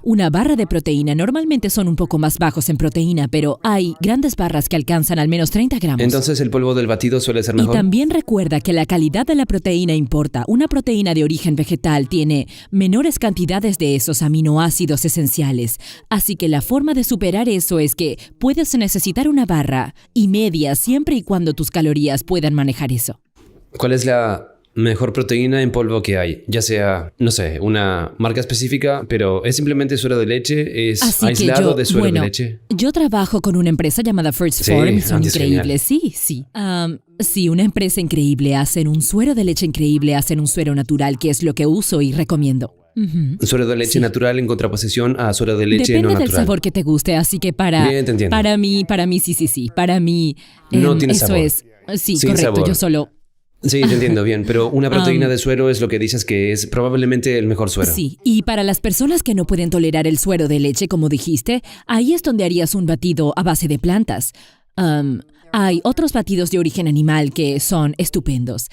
una barra de proteína, normalmente son un poco más bajos en proteína, pero hay grandes barras que alcanzan al menos 30 gramos. Entonces el polvo del batido suele ser Y mejor. también recuerda que la calidad de la proteína importa. Una proteína de origen vegetal tiene menores cantidades de esos aminoácidos esenciales. Así que la forma de superar eso es que puedes necesitar una barra y media siempre y cuando tus calorías puedan manejar eso. ¿Cuál es la mejor proteína en polvo que hay, ya sea, no sé, una marca específica, pero ¿es simplemente suero de leche? ¿Es Así que aislado yo, de suero bueno, de leche? yo trabajo con una empresa llamada First Sí, Form y son es increíbles. Sí. Sí, una empresa increíble. Hacen un suero de leche increíble, hacen un suero natural, que es lo que uso y recomiendo. Ujú. Suero de leche Sí. natural en contraposición a suero de leche Depende no del natural. sabor que te guste, así que Bien, te entiendo. para mí, sí. Para mí, No tiene eso sabor. es. Sí, Sin correcto. sabor. Yo solo. Sí, te entiendo bien, pero una proteína de suero es lo que dices que es probablemente el mejor suero. Sí, y para las personas que no pueden tolerar el suero de leche, como dijiste, ahí es donde harías un batido a base de plantas. Hay otros batidos de origen animal que son estupendos.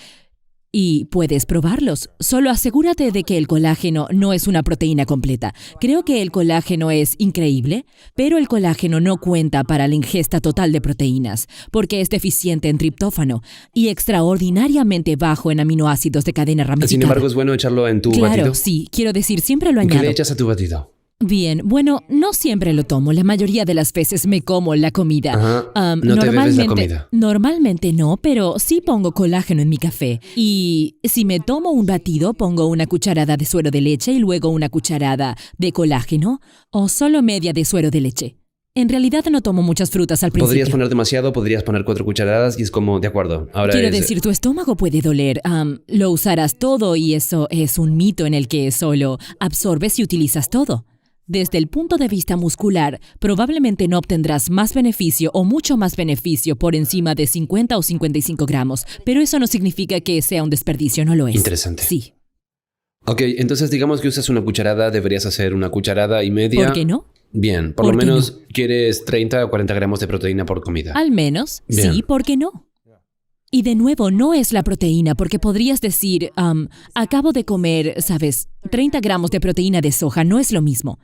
Y puedes probarlos. Solo asegúrate de que el colágeno no es una proteína completa. Creo que el colágeno es increíble, pero el colágeno no cuenta para la ingesta total de proteínas, porque es deficiente en triptófano y extraordinariamente bajo en aminoácidos de cadena ramificada. Sin embargo, es bueno echarlo en tu Claro, batido. sí. Quiero decir, siempre lo ¿Qué añado. le echas a tu batido? Bien, bueno, no siempre lo tomo. La mayoría de las veces me como la comida. Ajá. No te bebes la comida. Normalmente no, pero sí pongo colágeno en mi café. Y si me tomo un batido, pongo una cucharada de suero de leche y luego una cucharada de colágeno o solo media de suero de leche. En realidad no tomo muchas frutas al principio. Podrías poner demasiado, podrías poner 4 cucharadas y es como, de acuerdo. Ahora Quiero es- decir, tu estómago puede doler. Lo usarás todo y eso es un mito en el que solo absorbes y utilizas todo. Desde el punto de vista muscular, probablemente no obtendrás más beneficio o mucho más beneficio por encima de 50 o 55 gramos, pero eso no significa que sea un desperdicio, no lo es. Interesante. Sí. Ok, entonces digamos que usas una cucharada, deberías hacer una cucharada y media. ¿Por qué no? Bien, por ¿Por lo qué menos quieres 30 o 40 gramos de proteína por comida. Al menos, Bien. sí, ¿por qué no? Y de nuevo, no es la proteína, porque podrías decir, acabo de comer, sabes, 30 gramos de proteína de soja, no es lo mismo.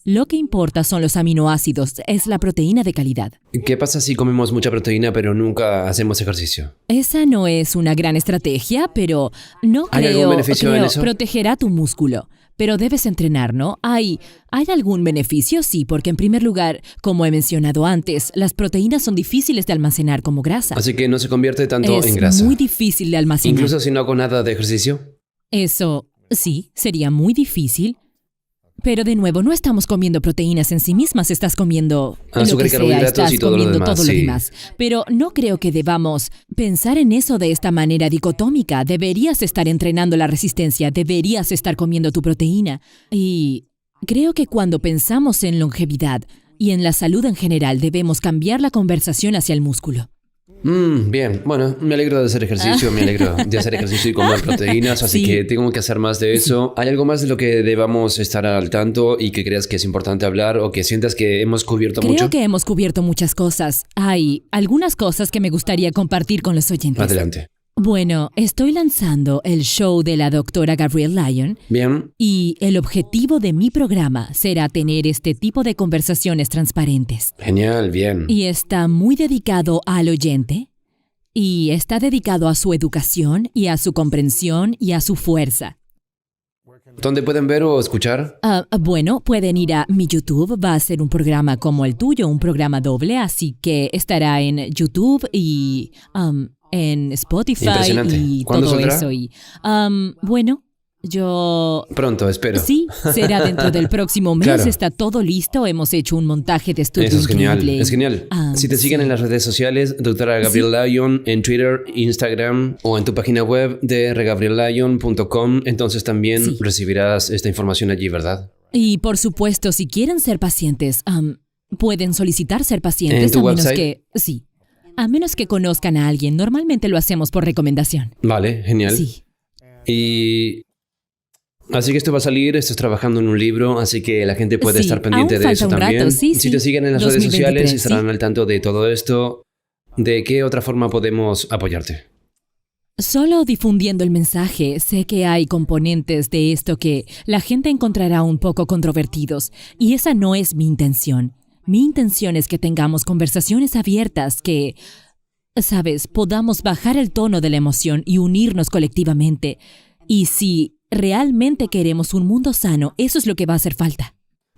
Lo que importa son los aminoácidos, es la proteína de calidad. ¿Qué pasa si comemos mucha proteína pero nunca hacemos ejercicio? Esa no es una gran estrategia, pero no ¿Hay algún creo, beneficio en eso? protegerá tu músculo. Pero debes entrenar, ¿no? ¿Hay algún beneficio? Sí, porque en primer lugar, como he mencionado antes, las proteínas son difíciles de almacenar como grasa. Así que no se convierte tanto Es en grasa. muy difícil de almacenar. Incluso si no hago nada de ejercicio. Eso, sí, sería muy difícil. Pero de nuevo, no estamos comiendo proteínas en sí mismas, estás comiendo Azúcar lo y que sea, carbohidratos estás y todo lo comiendo demás, todo lo sí. demás. Pero no creo que debamos pensar en eso de esta manera dicotómica. Deberías estar entrenando la resistencia, deberías estar comiendo tu proteína. Y creo que cuando pensamos en longevidad y en la salud en general, debemos cambiar la conversación hacia el músculo. Bien, bueno, me alegro de hacer ejercicio, me alegro de hacer ejercicio y comer proteínas, así Sí. que tengo que hacer más de eso. ¿Hay algo más de lo que debamos estar al tanto y que creas que es importante hablar o que sientas que hemos cubierto Creo mucho? que hemos cubierto muchas cosas. Hay algunas cosas que me gustaría compartir con los oyentes. Adelante. Bueno, estoy lanzando el show de la doctora Gabrielle Lyon Bien, y el objetivo de mi programa será tener este tipo de conversaciones transparentes. genial, bien. Y está muy dedicado al oyente y está dedicado a su educación y a su comprensión y a su fuerza. ¿Dónde pueden ver o escuchar? Bueno, pueden ir a mi YouTube, va a ser un programa como el tuyo, un programa doble, así que estará en YouTube y en Spotify Impresionante. y ¿Cuándo todo saldrá? eso. Y, bueno, yo... Pronto, espero. Sí, será dentro del próximo mes, Claro. está todo listo, hemos hecho un montaje de estudio Eso es genial, increíble. es genial. Si te siguen sí. en las redes sociales, doctora Gabrielle Lyon, en Twitter, Instagram o en tu página web de regabriellyon.com, entonces también Sí. recibirás esta información allí, ¿verdad? Y por supuesto, si quieren ser pacientes, pueden solicitar ser pacientes ¿En tu a menos website? que... Sí, a menos que conozcan a alguien. Normalmente lo hacemos por recomendación. Vale, genial. Sí. Y así que esto va a salir, estás trabajando en un libro, así que la gente puede Sí, estar pendiente aún de eso falta un también. rato, sí, Si sí. te siguen en las redes 2023, sociales, estarán sí. al tanto de todo esto. ¿De qué otra forma podemos apoyarte? Solo difundiendo el mensaje, sé que hay componentes de esto que la gente encontrará un poco controvertidos, y esa no es mi intención. Mi intención es que tengamos conversaciones abiertas que, sabes, podamos bajar el tono de la emoción y unirnos colectivamente. Y si realmente queremos un mundo sano, eso es lo que va a hacer falta.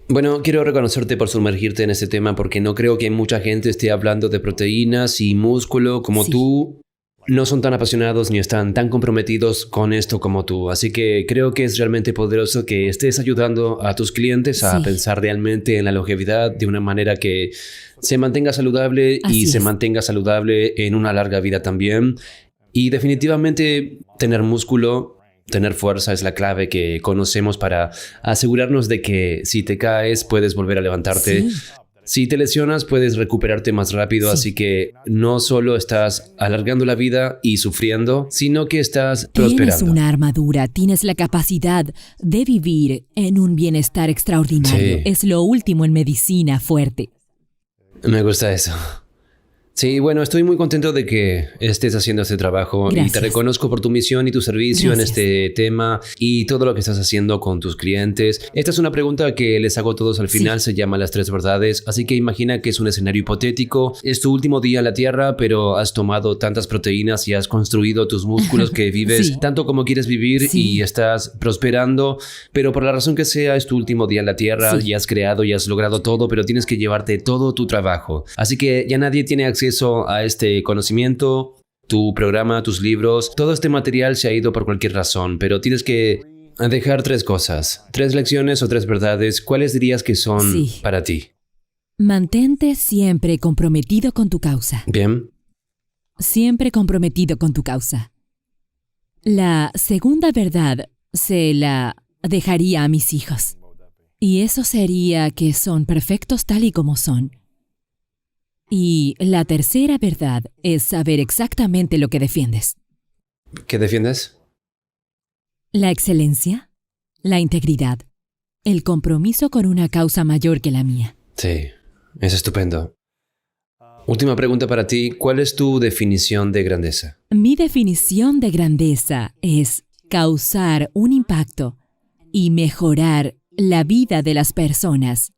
Bueno, quiero reconocerte por sumergirte en este tema porque no creo que mucha gente esté hablando de proteínas y músculo como Sí. tú no son tan apasionados ni están tan comprometidos con esto como tú. Así que creo que es realmente poderoso que estés ayudando a tus clientes a Sí. pensar realmente en la longevidad de una manera que se mantenga saludable Así y se es. mantenga saludable en una larga vida también. Y definitivamente tener músculo, tener fuerza es la clave que conocemos para asegurarnos de que si te caes puedes volver a levantarte. Sí. Si te lesionas puedes recuperarte más rápido, Sí. así que no solo estás alargando la vida y sufriendo, sino que estás Tienes prosperando. una armadura, tienes la capacidad de vivir en un bienestar extraordinario. Sí. Es lo último en medicina fuerte. Me gusta eso. Sí, bueno, estoy muy contento de que estés haciendo este trabajo y Gracias. te reconozco por tu misión y tu servicio Gracias. en este tema y todo lo que estás haciendo con tus clientes. Esta es una pregunta que les hago a todos al final, se llama las 3 verdades, así que imagina que es un escenario hipotético, es tu último día en la Tierra, pero has tomado tantas proteínas y has construido tus músculos que vives Sí. tanto como quieres vivir Sí. y estás prosperando, pero por la razón que sea es tu último día en la Tierra Sí. y has creado y has logrado todo, pero tienes que llevarte todo tu trabajo. Así que ya nadie tiene acceso a este conocimiento, tu programa, tus libros, todo este material se ha ido por cualquier razón, pero tienes que dejar 3 cosas, 3 lecciones o 3 verdades. ¿Cuáles dirías que son Sí. para ti? Mantente siempre comprometido con tu causa. Bien, Siempre comprometido con tu causa. La segunda verdad se la dejaría a mis hijos. Y eso sería que son perfectos tal y como son. Y la tercera verdad es saber exactamente lo que defiendes. ¿qué defiendes? La excelencia, la integridad, el compromiso con una causa mayor que la mía. Sí, es estupendo. Última pregunta para ti, ¿cuál es tu definición de grandeza? Mi definición de grandeza es causar un impacto y mejorar la vida de las personas.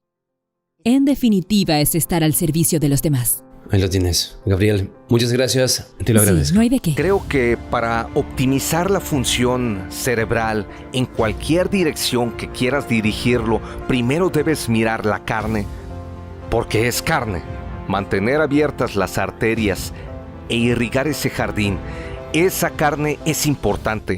En definitiva, es estar al servicio de los demás. Ahí lo tienes. Gabriel, muchas gracias, te lo Sí, agradezco. no hay de qué. Creo que para optimizar la función cerebral en cualquier dirección que quieras dirigirlo, primero debes mirar la carne, porque es carne. Mantener abiertas las arterias e irrigar ese jardín, esa carne es importante.